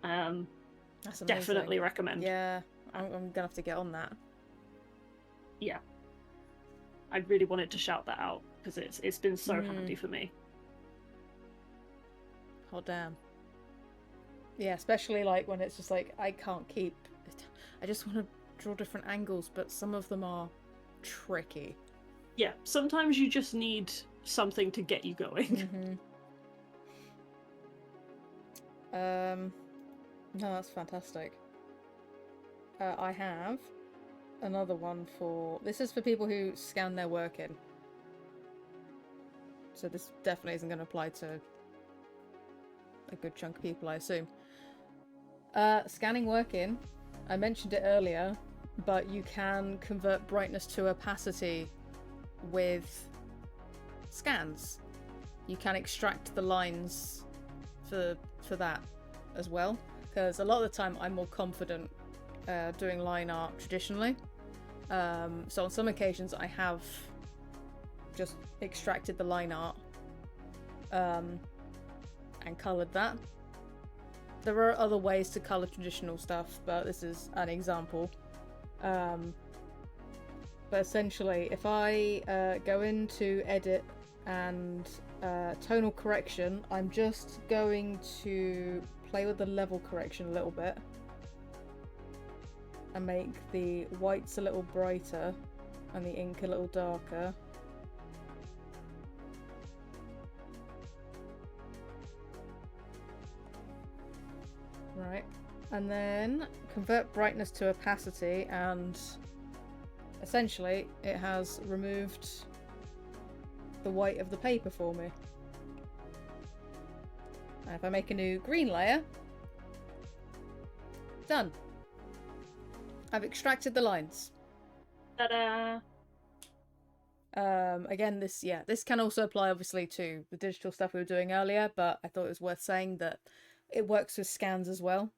that's amazing. definitely recommend. Yeah, I'm gonna have to get on that. Yeah, I really wanted to shout that out because it's been so handy for me. Oh damn. Yeah, especially like when it's just like I can't keep. I just want to draw different angles, but some of them are tricky. Yeah, sometimes you just need something to get you going. No, that's fantastic. I have another one for... This is for people who scan their work in. So this definitely isn't going to apply to a good chunk of people, I assume. Scanning work in. I mentioned it earlier, but you can convert brightness to opacity with scans. You can extract the lines for that as well, because a lot of the time I'm more confident doing line art traditionally. So on some occasions I have just extracted the line art and coloured that. There are other ways to colour traditional stuff, but this is an example. But essentially, if I go into edit and tonal correction, I'm just going to play with the level correction a little bit and make the whites a little brighter and the ink a little darker. And then convert brightness to opacity, and essentially it has removed the white of the paper for me. And if I make a new green layer, done. I've extracted the lines. Ta-da! Again, this can also apply obviously to the digital stuff we were doing earlier, but I thought it was worth saying that it works with scans as well.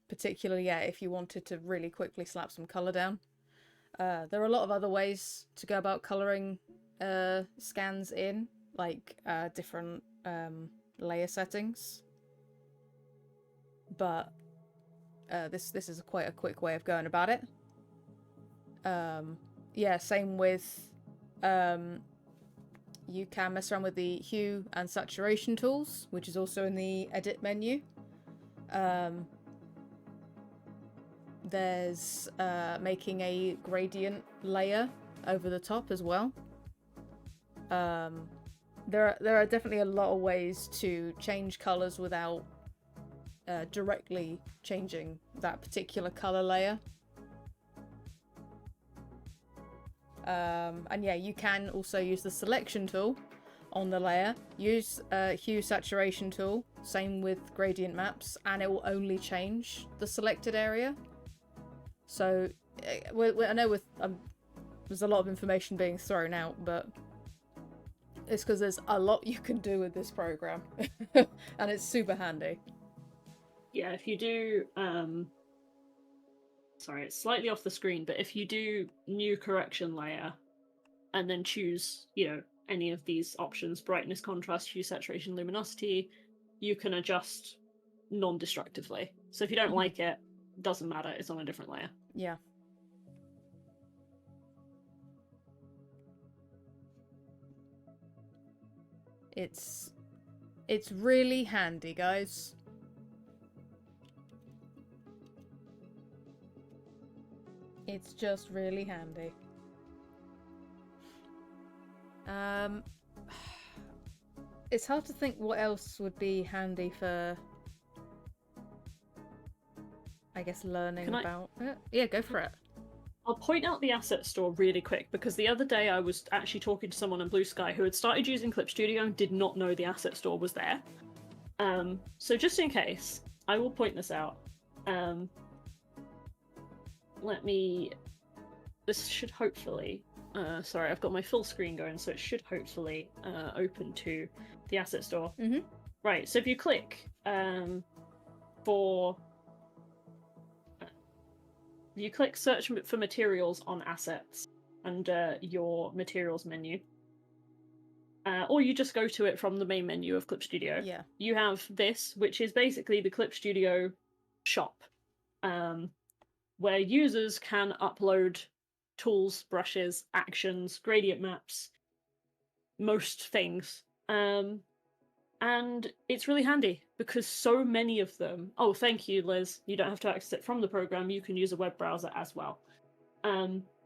Particularly, if you wanted to really quickly slap some colour down. There are a lot of other ways to go about colouring scans in, like different layer settings. But this is quite a quick way of going about it. Same with you can mess around with the hue and saturation tools, which is also in the edit menu. There's making a gradient layer over the top as well. There are definitely a lot of ways to change colours without directly changing that particular colour layer. And you can also use the selection tool on the layer. Use hue saturation tool, same with gradient maps, and it will only change the selected area. So I know there's a lot of information being thrown out, but it's because there's a lot you can do with this program, and it's super handy. Yeah, if you do, sorry, it's slightly off the screen, but if you do new correction layer and then choose, any of these options, brightness, contrast, hue, saturation, luminosity, you can adjust non-destructively. So if you don't like it, doesn't matter, it's on a different layer. Yeah. It's really handy, guys. It's just really handy. It's hard to think what else would be handy for, I guess, learning about it. Yeah, go for it. I'll point out the asset store really quick, because the other day I was actually talking to someone on Blue Sky who had started using Clip Studio and did not know the asset store was there. So just in case, I will point this out. This should hopefully, sorry, I've got my full screen going, so it should hopefully open to the asset store. Mm-hmm. Right, so if you click you click search for materials on assets under your materials menu, or you just go to it from the main menu of Clip Studio. Yeah. You have this, which is basically the Clip Studio shop, where users can upload tools, brushes, actions, gradient maps, most things. And it's really handy because so many of them... Oh, thank you, Liz. You don't have to access it from the program. You can use a web browser as well.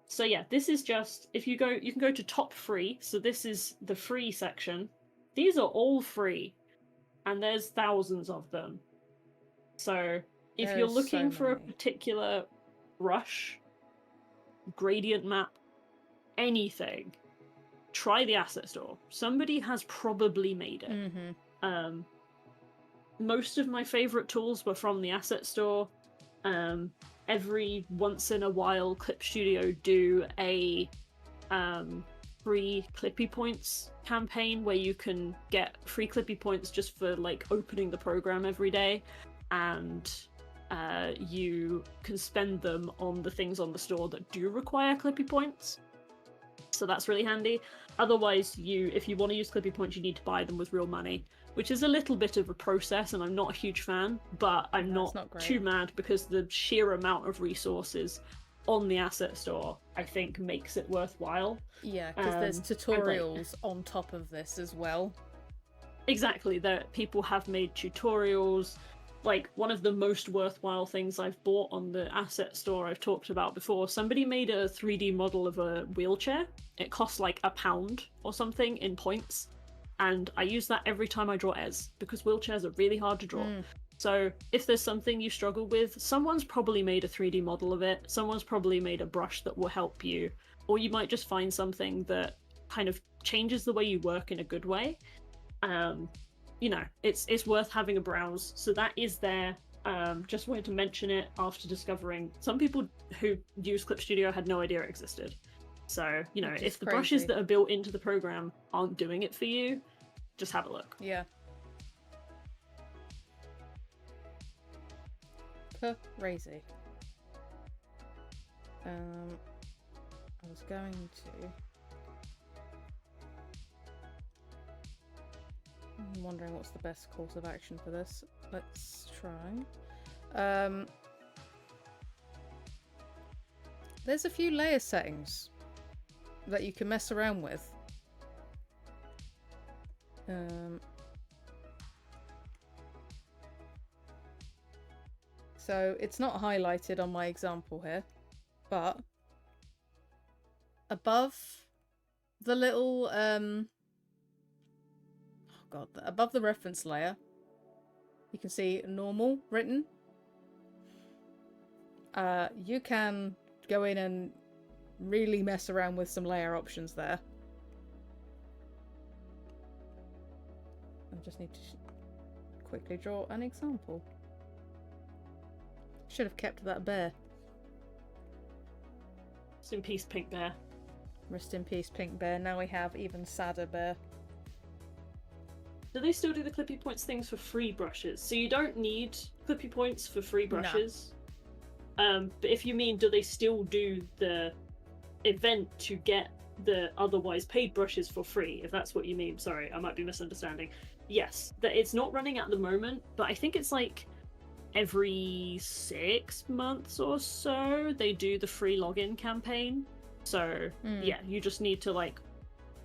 So yeah, this is just... you can go to top free. So this is the free section. These are all free. And there's thousands of them. So if you're looking for a particular brush, gradient map, anything, try the asset store. Somebody has probably made it. Mm-hmm. Most of my favorite tools were from the asset store. Every once in a while, Clip Studio do a free Clippy Points campaign where you can get free Clippy Points just for opening the program every day, and you can spend them on the things on the store that do require Clippy Points. So that's really handy. Otherwise, if you want to use Clippy Points, you need to buy them with real money, which is a little bit of a process, and I'm not a huge fan, but I'm not too mad because the sheer amount of resources on the asset store, I think, makes it worthwhile. Yeah, because there's tutorials on top of this as well. Exactly, people have made tutorials. One of the most worthwhile things I've bought on the asset store I've talked about before, somebody made a 3D model of a wheelchair. It costs £1 or something in points, and I use that every time I draw Ez, because wheelchairs are really hard to draw. So if there's something you struggle with, someone's probably made a 3D model of it, someone's probably made a brush that will help you, or you might just find something that kind of changes the way you work in a good way. You know, it's worth having a browse. So that is there. Just wanted to mention it after discovering some people who use Clip Studio had no idea it existed. So, you know, if the brushes that are built into the program aren't doing it for you, just have a look. Yeah. Crazy. I was going to... I'm wondering what's the best course of action for this. Let's try. There's a few layer settings that you can mess around with. So it's not highlighted on my example here, but above the little above the reference layer, you can see normal written. You can go in and really mess around with some layer options there. I just need to quickly draw an example. Should have kept that bear. Rest in peace, Pink Bear. Rest in peace, Pink Bear. Now we have even sadder bear. Do they still do the clippy points things for free brushes? So you don't need clippy points for free brushes. No. But if you mean, do they still do the event to get the otherwise paid brushes for free? If that's what you mean. Sorry, I might be misunderstanding. Yes, that it's not running at the moment, but I think it's like every 6 months or so they do the free login campaign. So yeah, you just need to like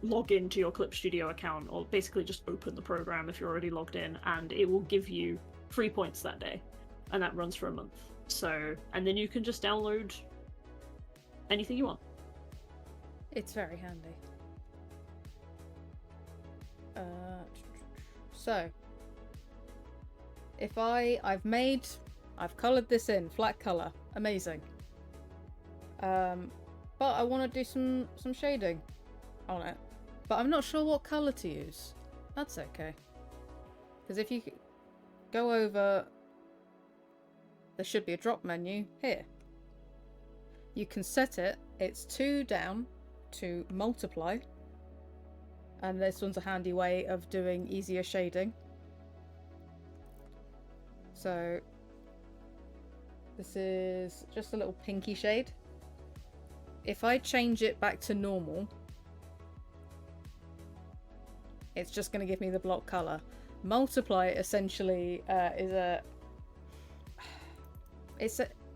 log into your Clip Studio account, or basically just open the program if you're already logged in, and it will give you free points that day, and that runs for a month. So, and then you can just download anything you want. It's very handy. So if I've coloured this in flat colour, amazing. But I want to do some shading on it, but I'm not sure what colour to use. That's okay, because if you go over, there should be a drop menu here. You can set it. It's 2 down to multiply, and this one's a handy way of doing easier shading. So this is just a little pinky shade. If I change it back to normal, it's just going to give me the block color. Multiply essentially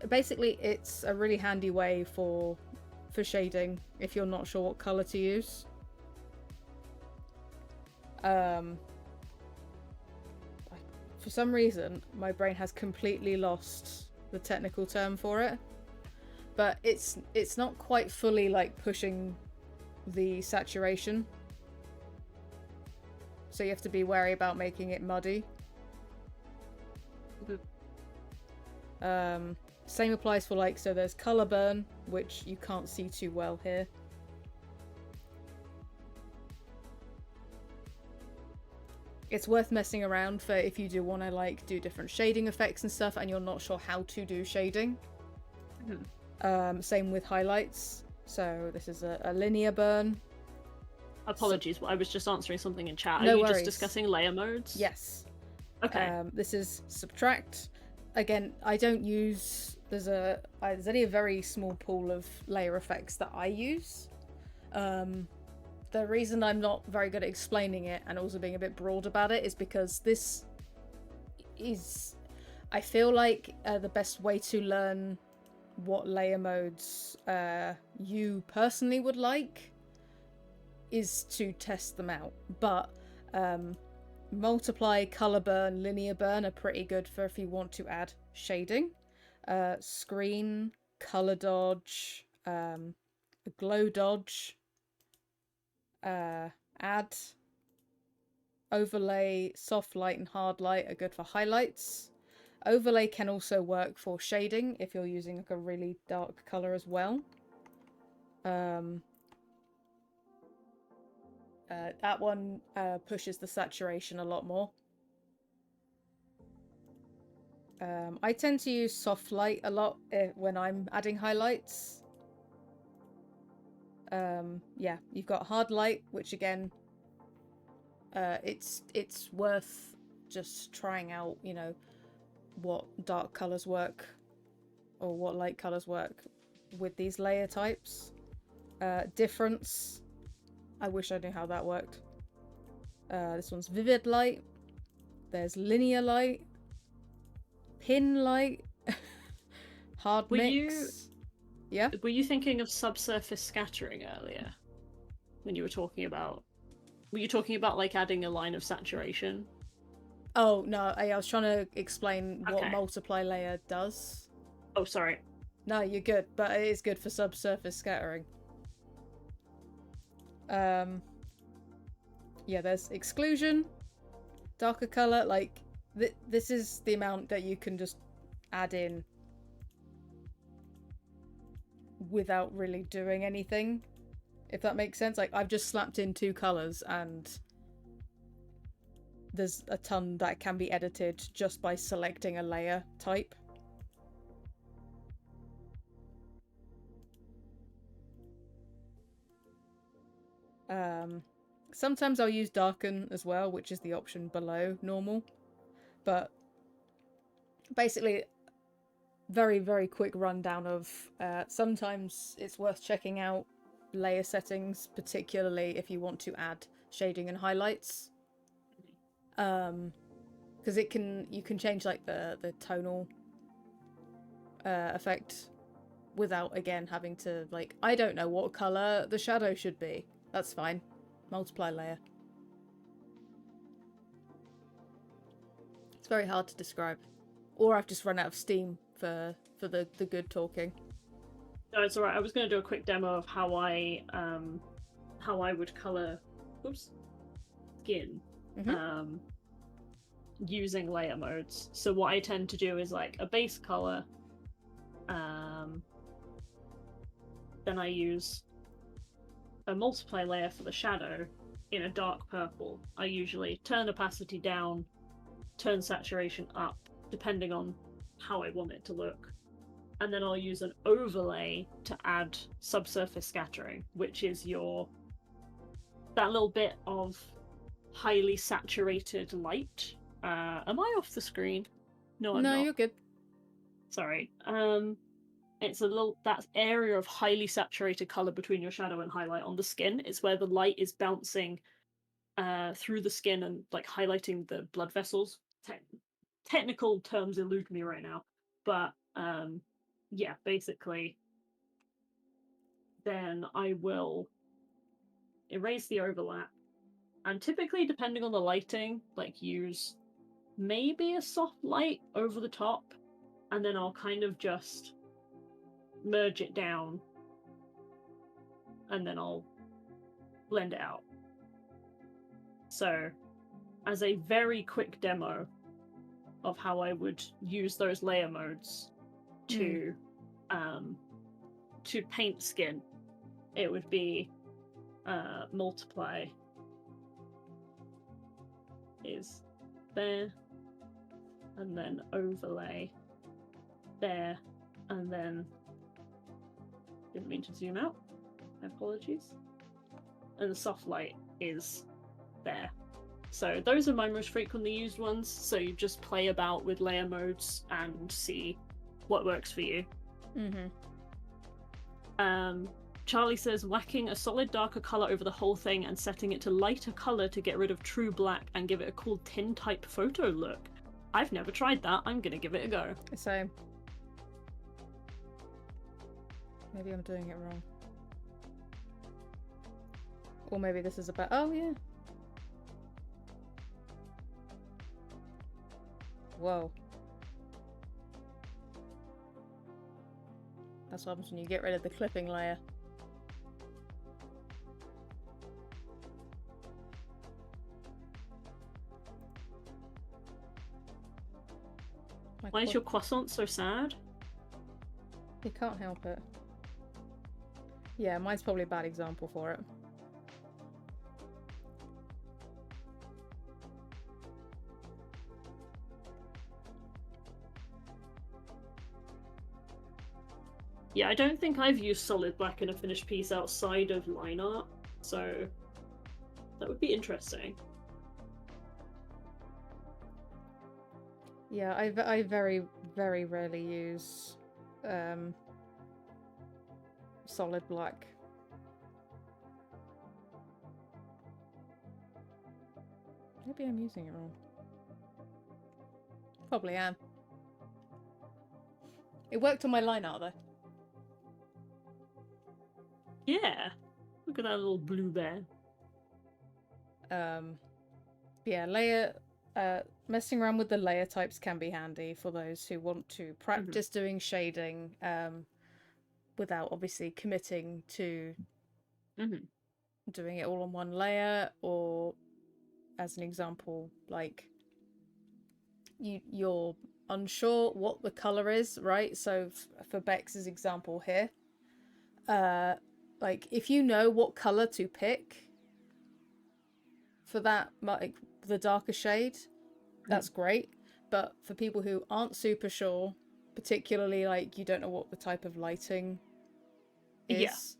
basically it's a really handy way for shading if you're not sure what color to use. For some reason, my brain has completely lost the technical term for it, but it's not quite fully like pushing the saturation, so you have to be wary about making it muddy. Same applies for like, so there's color burn, which you can't see too well here. It's worth messing around for if you do want to like do different shading effects and stuff and you're not sure how to do shading. Same with highlights. So this is a linear burn. Apologies, I was just answering something in chat. No Are you worries. just discussing layer modes? Yes. Okay. This is subtract. Again, I don't use... There's only a very small pool of layer effects that I use. The reason I'm not very good at explaining it and also being a bit broad about it is because this is... I feel like the best way to learn what layer modes you personally would like is to test them out. But multiply, color burn, linear burn are pretty good for if you want to add shading. Screen, color dodge, glow dodge, add, overlay, soft light and hard light are good for highlights. Overlay can also work for shading if you're using like a really dark color as well. That one pushes the saturation a lot more. I tend to use soft light a lot when I'm adding highlights. Yeah, you've got hard light, which again, it's worth just trying out, you know, what dark colors work or what light colors work with these layer types. Difference, I wish I knew how that worked. This one's vivid light. There's linear light, pin light, hard mix. Yeah. Were you thinking of subsurface scattering earlier when you were talking about? Were you talking about like adding a line of saturation? Oh no, I was trying to explain what Okay. multiply layer does. Oh, sorry. No, you're good, but it is good for subsurface scattering. Yeah, there's exclusion, darker color. Like this is the amount that you can just add in without really doing anything, if that makes sense. Like I've just slapped in 2 colors and there's a ton that can be edited just by selecting a layer type. Sometimes I'll use darken as well, which is the option below normal. But basically, very, very quick rundown of sometimes it's worth checking out layer settings, particularly if you want to add shading and highlights. Because you can change like the tonal effect without again having to, like, I don't know what color the shadow should be. That's fine. Multiply layer. It's very hard to describe. Or I've just run out of steam for the good talking. No, it's alright. I was going to do a quick demo of how I would color skin using layer modes. So what I tend to do is like a base color, then I use a multiply layer for the shadow in a dark purple. I usually turn opacity down, turn saturation up, depending on how I want it to look. And then I'll use an overlay to add subsurface scattering, which is that little bit of highly saturated light. Am I off the screen? No, I'm not. No, you're good. Sorry. It's that area of highly saturated color between your shadow and highlight on the skin. It's where the light is bouncing through the skin and like highlighting the blood vessels. Technical terms elude me right now, but yeah, basically, then I will erase the overlap, and typically, depending on the lighting, like use maybe a soft light over the top, and then I'll kind of just merge it down, and then I'll blend it out. So, as a very quick demo of how I would use those layer modes to paint skin, it would be multiply is there, and then overlay there, and then didn't mean to zoom out, apologies, and the soft light is there. So those are my most frequently used ones, so you just play about with layer modes and see what works for you. Charlie says whacking a solid darker color over the whole thing and setting it to lighter color to get rid of true black and give it a cool tin type photo look. I've never tried that. I'm gonna give it a go. Same. Maybe I'm doing it wrong. Or maybe this is about... Oh, yeah. Whoa. That's what happens when you get rid of the clipping layer. My Why is your croissant so sad? You can't help it. Yeah, mine's probably a bad example for it. Yeah, I don't think I've used solid black in a finished piece outside of line art, so that would be interesting. Yeah, I very, very rarely use solid black. Maybe I'm using it wrong. Probably am. It worked on my line art though. Yeah, look at that little blue bear. Yeah, layer messing around with the layer types can be handy for those who want to practice doing shading without obviously committing to doing it all on one layer, or as an example, like you're unsure what the color is, right? So for Bex's example here, like if you know what color to pick for that, like the darker shade, that's great. But for people who aren't super sure, particularly like you don't know what the type of lighting is,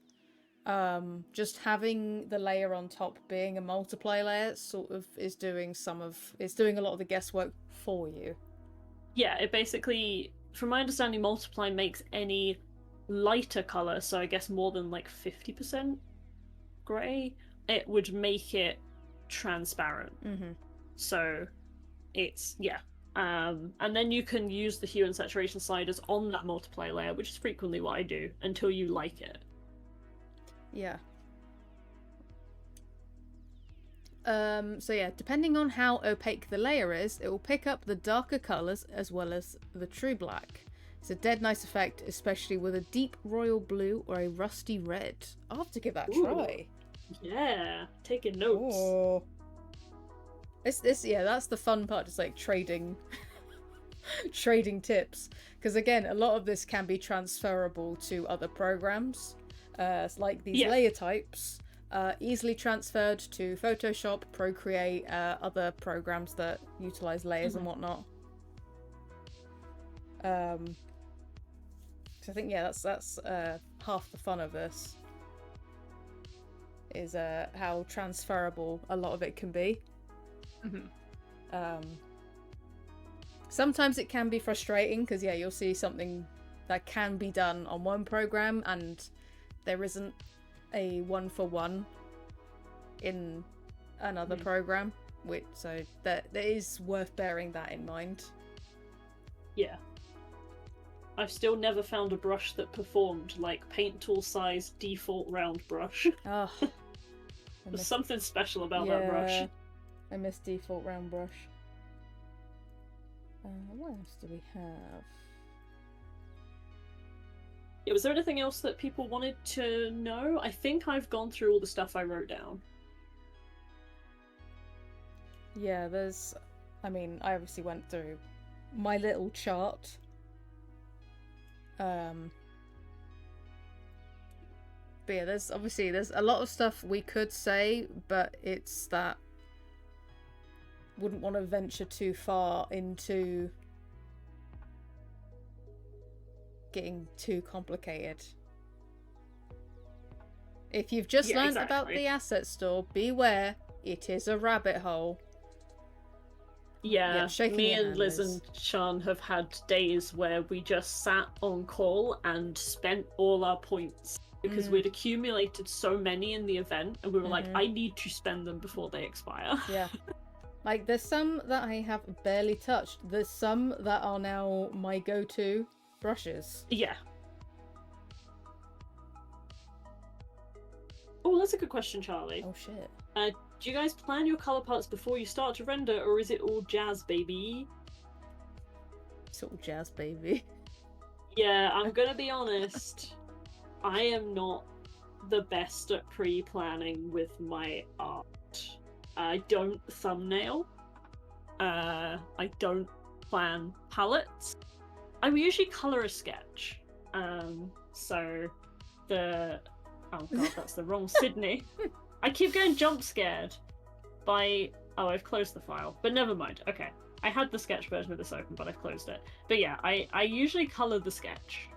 just having the layer on top being a multiply layer sort of is doing a lot of the guesswork for you. Yeah, it basically, from my understanding, multiply makes any lighter color, so I guess more than like 50% gray, it would make it transparent. So it's and then you can use the hue and saturation sliders on that multiply layer, which is frequently what I do, until you like it. Yeah. So yeah, depending on how opaque the layer is, it will pick up the darker colors as well as the true black. It's a dead nice effect, especially with a deep royal blue or a rusty red. I'll have to give that a try. Yeah, taking notes. Oh. Yeah, that's the fun part, just like trading tips. Because again, a lot of this can be transferable to other programs. Like these layer types, easily transferred to Photoshop, Procreate, other programs that utilize layers and whatnot. So I think that's half the fun of this, is how transferable a lot of it can be. Sometimes it can be frustrating because you'll see something that can be done on one program and there isn't a one-for-one in another program, so that is worth bearing that in mind. Yeah. I've still never found a brush that performed like paint tool size default round brush. Oh, There's something special about that brush. I miss default round brush. What else do we have? Yeah, was there anything else that people wanted to know? I think I've gone through all the stuff I wrote down. Yeah, I obviously went through my little chart. But yeah, there's a lot of stuff we could say, but it's that wouldn't want to venture too far into getting too complicated. If you've just learned about the asset store, beware, it is a rabbit hole. Yeah, me and Liz and Sean have had days where we just sat on call and spent all our points because we'd accumulated so many in the event and we were like, I need to spend them before they expire. Yeah. Like, there's some that I have barely touched. There's some that are now my go-to brushes. Yeah. Oh, that's a good question, Charlie. Oh, shit. Do you guys plan your colour palettes before you start to render, or is it all jazz, baby? It's all jazz, baby. Yeah, I'm gonna be honest. I am not the best at pre-planning with my art. I don't thumbnail. I don't plan palettes, I will usually color a sketch. So the oh god, that's the wrong Sydney. I keep getting jump scared by I've closed the file, but never mind. Okay, I had the sketch version of this open, but I've closed it. But yeah, I usually color the sketch.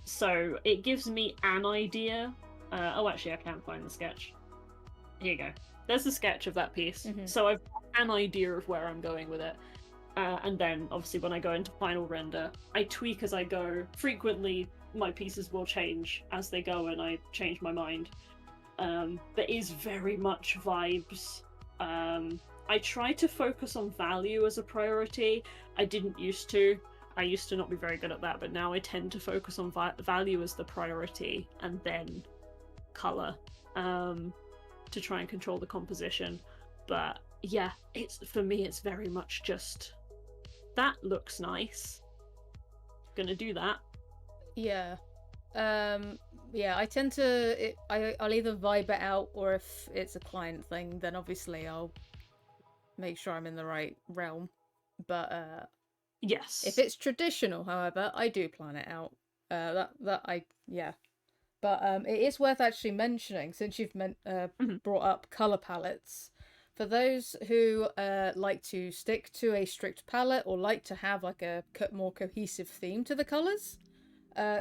So it gives me an idea. Oh, actually, I can't find the sketch. Here you go. There's the sketch of that piece. So I've got an idea of where I'm going with it. And then, obviously, when I go into final render, I tweak as I go. Frequently, my pieces will change as they go, and I change my mind. There is very much vibes. I try to focus on value as a priority. I didn't used to. I used to not be very good at that, but now I tend to focus on value as the priority, and then color to try and control the composition. But yeah, for me it's very much just that looks nice, gonna do that. Yeah. Yeah, I tend to I'll either vibe it out, or if it's a client thing, then obviously I'll make sure I'm in the right realm. But yes, if it's traditional, however, I do plan it out. Yeah. But it is worth actually mentioning, since you've brought up color palettes, for those who like to stick to a strict palette or like to have like a more cohesive theme to the colors,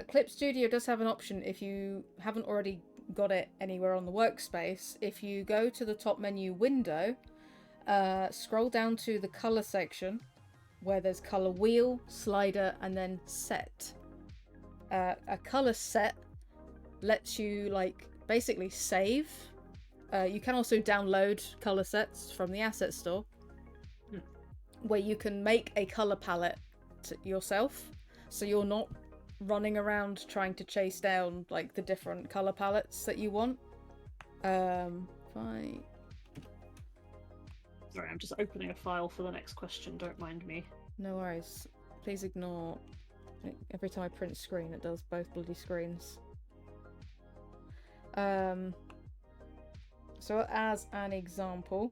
Clip Studio does have an option if you haven't already got it anywhere on the workspace. If you go to the top menu window, scroll down to the color section where there's color wheel, slider, and then set. A color set lets you like basically save. You can also download color sets from the asset store, where you can make a color palette yourself, so you're not running around trying to chase down like the different color palettes that you want. Fine. Sorry, I'm just opening a file for the next question, don't mind me. No worries. Please ignore every time I print screen it does both bloody screens. So as an example,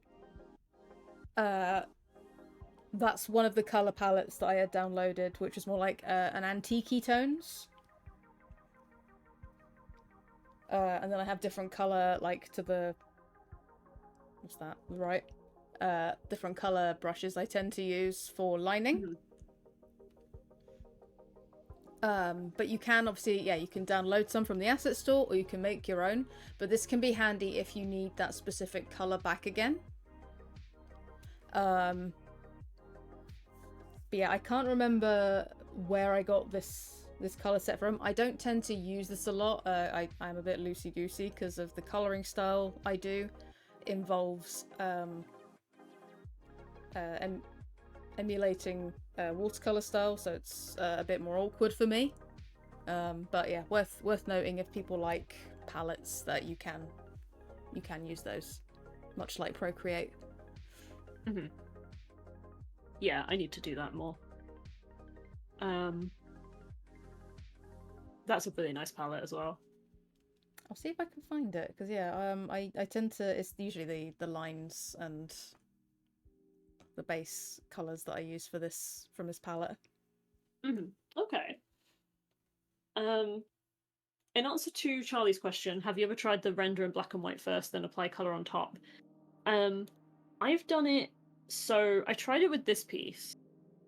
that's one of the color palettes that I had downloaded, which is more like an antique tones. And then I have different color, like to the... What's that? Right. Different color brushes I tend to use for lining. But you can obviously, yeah, you can download some from the asset store, or you can make your own. But this can be handy if you need that specific color back again. But yeah, I can't remember where I got this color set from. I don't tend to use this a lot. I'm a bit loosey-goosey because of the coloring style I do. Involves emulating watercolor style, so it's a bit more awkward for me. But yeah, worth noting if people like palettes that you can use those, much like Procreate. Yeah, I need to do that more. That's a really nice palette as well. I'll see if I can find it, because yeah, I tend to, it's usually the lines and the base colors that I use for this from this palette. Okay. In answer to Charlie's question, have you ever tried the render in black and white first, then apply color on top? I've done it. So I tried it with this piece.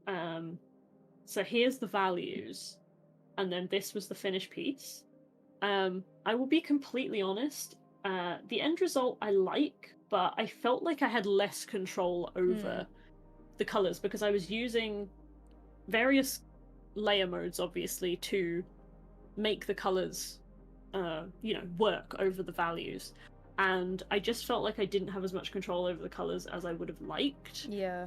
So here's the values, and then this was the finished piece. I will be completely honest. The end result I like, but I felt like I had less control over the colors because I was using various layer modes, obviously, to make the colors, work over the values. And I just felt like I didn't have as much control over the colors as I would have liked. Yeah.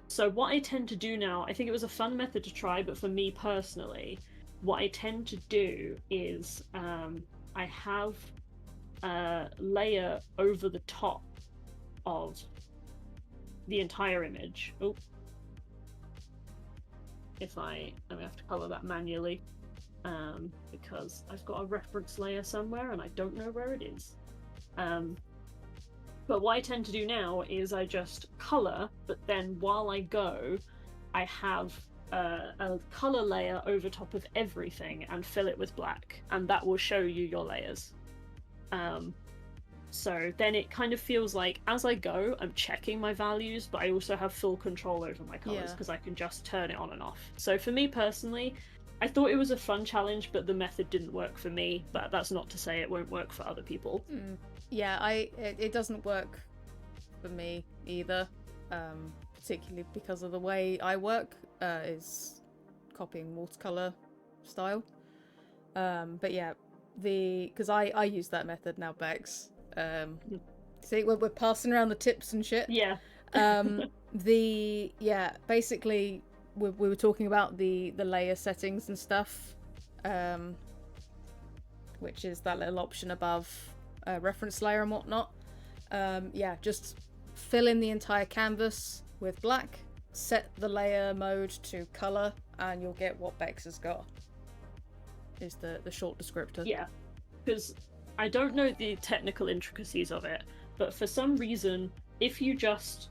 So what I tend to do now, I think it was a fun method to try, but for me personally, what I tend to do is I have a layer over the top of the entire image. Oh, I'm gonna have to color that manually because I've got a reference layer somewhere and I don't know where it is. But what I tend to do now is I just color, but then while I go, I have a color layer over top of everything and fill it with black, and that will show you your layers. So then it kind of feels like as I go, I'm checking my values, but I also have full control over my colors because I can just turn it on and off. So for me personally, I thought it was a fun challenge, but the method didn't work for me. But that's not to say it won't work for other people. Yeah, it doesn't work for me either, particularly because of the way I work is copying watercolor style. But yeah, because I use that method now, Bex. See, we're passing around the tips and shit. Yeah. Basically we were talking about the layer settings and stuff, which is that little option above reference layer and whatnot. Just fill in the entire canvas with black, set the layer mode to color, and you'll get what Bex has got. Is the short descriptor. Yeah, because I don't know the technical intricacies of it, but for some reason, if you just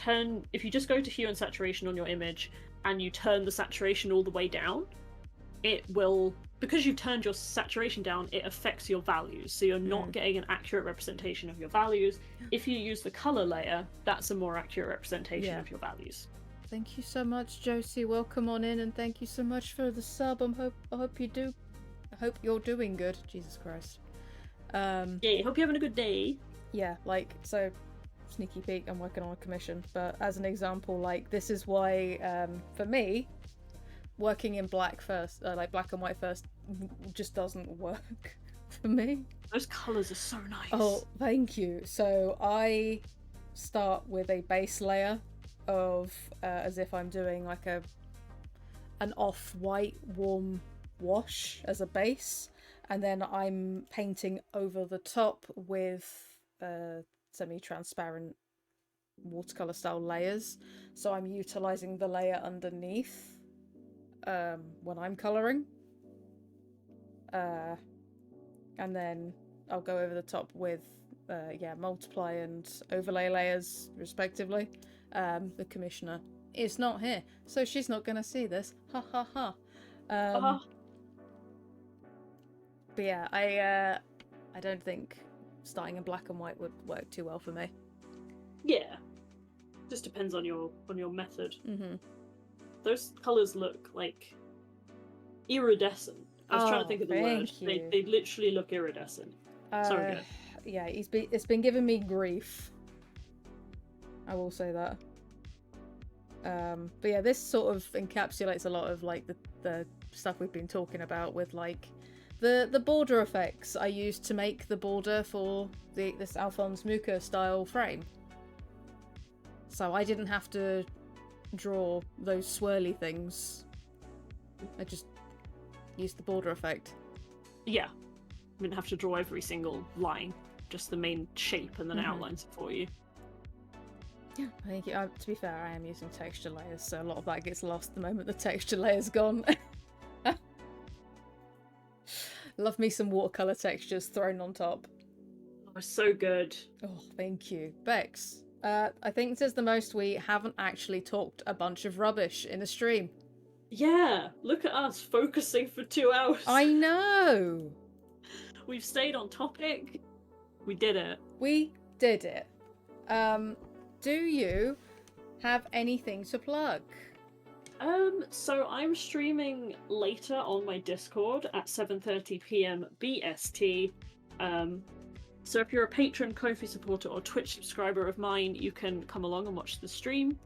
go to hue and saturation on your image and you turn the saturation all the way down, it will, because you've turned your saturation down, it affects your values, so you're not getting an accurate representation of your values. If you use the color layer, that's a more accurate representation of your values. Thank you so much, Josie. Welcome on in, and thank you so much for the sub. I hope you're doing good. Jesus Christ. Yeah, hope you're having a good day. Yeah, so sneaky peek, I'm working on a commission, but as an example, this is why for me, working in black first, black and white first, just doesn't work for me. Those colours are so nice. Oh, thank you. So I start with a base layer of as if I'm doing an off-white warm wash as a base, and then I'm painting over the top with semi-transparent watercolor style layers, so I'm utilizing the layer underneath when I'm coloring, and then I'll go over the top with multiply and overlay layers respectively. The commissioner is not here, so she's not gonna see this. Ha ha ha. But yeah, I don't think starting in black and white would work too well for me. Yeah, just depends on your method. Mm-hmm. Those colours look like iridescent. I was trying to think of the word. They literally look iridescent. So good. Yeah, it's been giving me grief, I will say that. But yeah, this sort of encapsulates a lot of the stuff we've been talking about with the border effects I used to make the border for this Alphonse Mucha style frame. So I didn't have to draw those swirly things. I just used the border effect. Yeah, I didn't have to draw every single line, just the main shape, and then it outlines it for you. Yeah, I think to be fair, I am using texture layers, so a lot of that gets lost the moment the texture layer's gone. Love me some watercolor textures thrown on top. Oh, so good. Oh, thank you. Bex, I think this is the most we haven't actually talked a bunch of rubbish in a stream. Yeah, look at us focusing for 2 hours. I know! We've stayed on topic. We did it. We did it. Do you have anything to plug? So I'm streaming later on my Discord at 7:30 p.m. BST. So if you're a patron, Ko-fi supporter, or Twitch subscriber of mine, you can come along and watch the stream.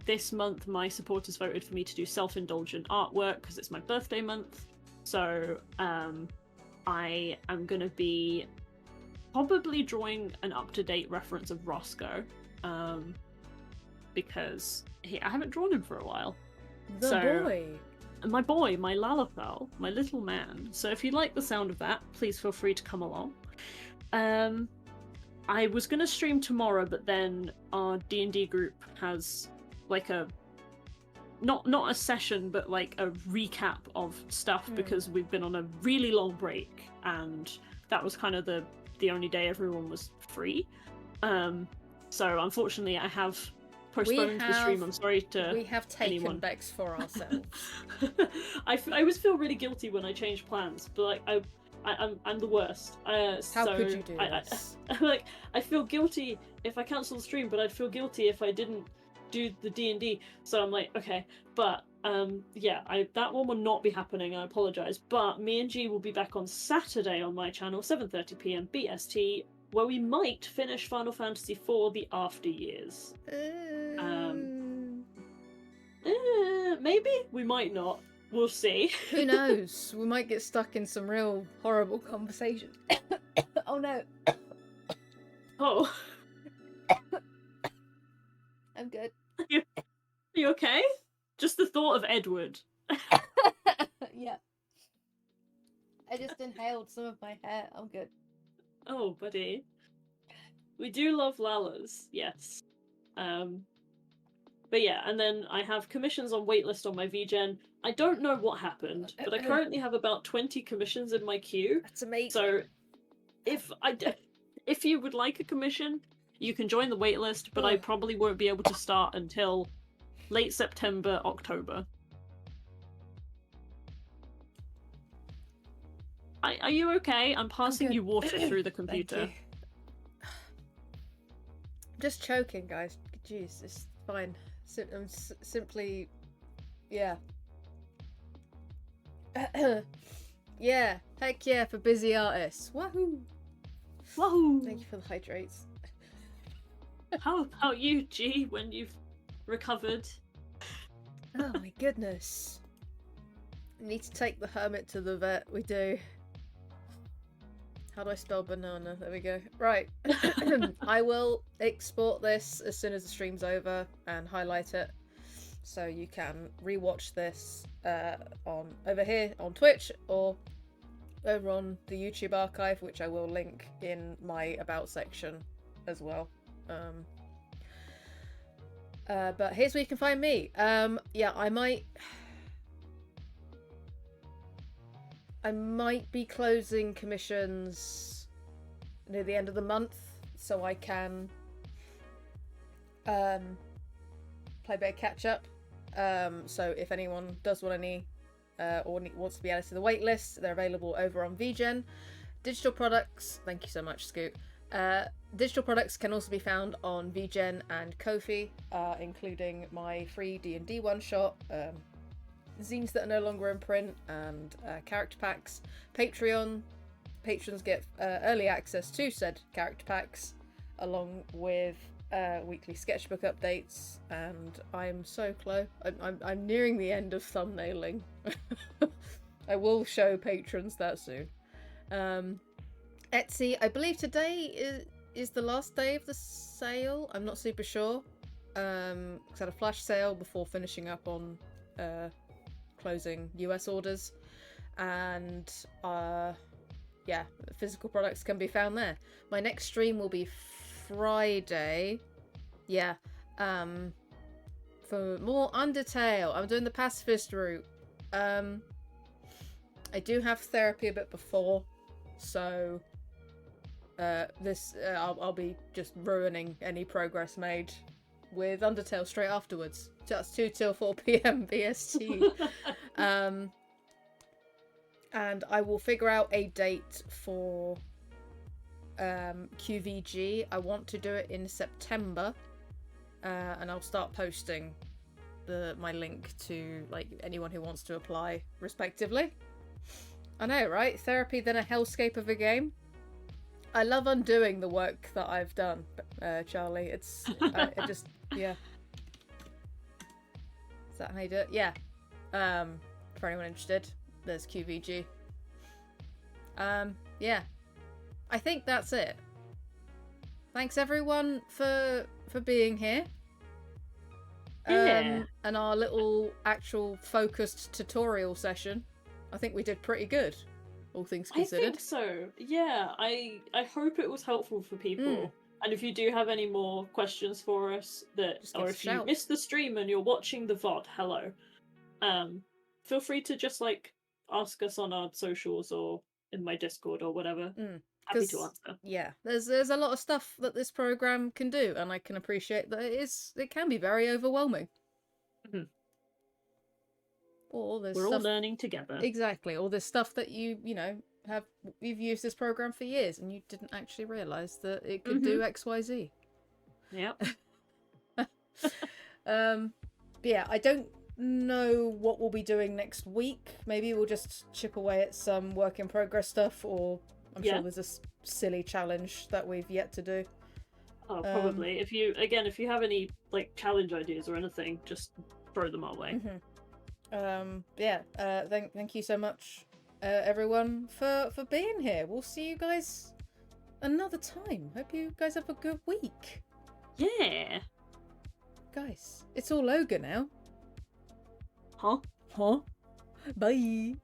This month, my supporters voted for me to do self-indulgent artwork because it's my birthday month. So I am going to be probably drawing an up-to-date reference of Roscoe, because I haven't drawn him for a while. My boy, my Lalafell, my little man. So if you like the sound of that, please feel free to come along. I was going to stream tomorrow, but then our D&D group has not a session, but a recap of stuff because we've been on a really long break, and that was kind of the the only day everyone was free. So unfortunately, I have postponed the stream. I'm sorry to we have taken anyone. Bex for ourselves. I always feel really guilty when I change plans, but like I'm the worst. How could you do this? I feel guilty if I cancel the stream, but I'd feel guilty if I didn't do the D&D. So I'm like, okay, but yeah, that one will not be happening. I apologize, but me and G will be back on Saturday on my channel, 7:30 p.m. BST, where we might finish Final Fantasy IV: The After Years. Maybe we might not. We'll see. Who knows? We might get stuck in some real horrible conversation. Oh no. Oh. I'm good. Are you okay? Just the thought of Edward. Yeah. I just inhaled some of my hair. I'm good. Oh, buddy. We do love Lalas, yes. But yeah, and then I have commissions on waitlist on my VGen. I don't know what happened, but I currently have about 20 commissions in my queue. That's amazing. So if you would like a commission, you can join the waitlist, but I probably won't be able to start until late September, October. Are you okay? I'm passing you water through the computer. I'm just choking, guys. Jeez, it's fine. I'm simply... Yeah. Yeah. Heck yeah for busy artists. Wahoo! Wahoo! Thank you for the hydrates. How about you, G, when you've recovered? Oh my goodness. We need to take the hermit to the vet. We do. How do I spell banana? There we go. Right. I will export this as soon as the stream's over and highlight it, so you can rewatch this on over here on Twitch or over on the YouTube archive, which I will link in my about section as well. But here's where you can find me. Yeah, I might be closing commissions near the end of the month, so I can play a bit of catch up. So if anyone does want any or wants to be added to the waitlist, they're available over on VGen. Digital products, thank you so much, Scoot. Digital products can also be found on VGen and Ko-fi, including my free D&D one-shot, zines that are no longer in print, and character packs. Patrons get early access to said character packs, along with weekly sketchbook updates, and I'm so close. I'm nearing the end of thumbnailing. I will show patrons that soon. Etsy, I believe today is the last day of the sale. I'm not super sure. I had a flash sale before finishing up on closing US orders, and yeah, physical products can be found there. My next stream will be Friday. Yeah, for more Undertale. I'm doing the pacifist route. I do have therapy a bit before, so I'll be just ruining any progress made with Undertale straight afterwards. That's 2 till 4 p.m. BST. And I will figure out a date for QVG. I want to do it in September, and I'll start posting my link to like anyone who wants to apply, respectively. I know, right? Therapy, then a hellscape of a game. I love undoing the work that I've done, Charlie. It just, yeah. Is that how you do it? Yeah. For anyone interested, there's QVG. Yeah. I think that's it. Thanks everyone for being here. Yeah. And our little actual focused tutorial session. I think we did pretty good, all things considered. I think so. Yeah, I hope it was helpful for people. And if you do have any more questions for us, or if you missed the stream and you're watching the VOD, hello. Feel free to just like ask us on our socials or in my Discord or whatever. Happy to answer. yeah, there's a lot of stuff that this program can do, and I can appreciate that it can be very overwhelming. Mhm. Or there's We're stuff all learning together. exactly, or there's stuff that you've used this program for years and you didn't actually realize that it could do XYZ. Yep. But yeah, I don't know what we'll be doing next week. Maybe we'll just chip away at some work in progress stuff, or I'm sure there's a silly challenge that we've yet to do. Oh, probably. If you have any like challenge ideas or anything, just throw them our way. Thank you so much, everyone, for being here. We'll see you guys another time. Hope you guys have a good week. Yeah. Guys, it's all ogre now. Huh? Bye.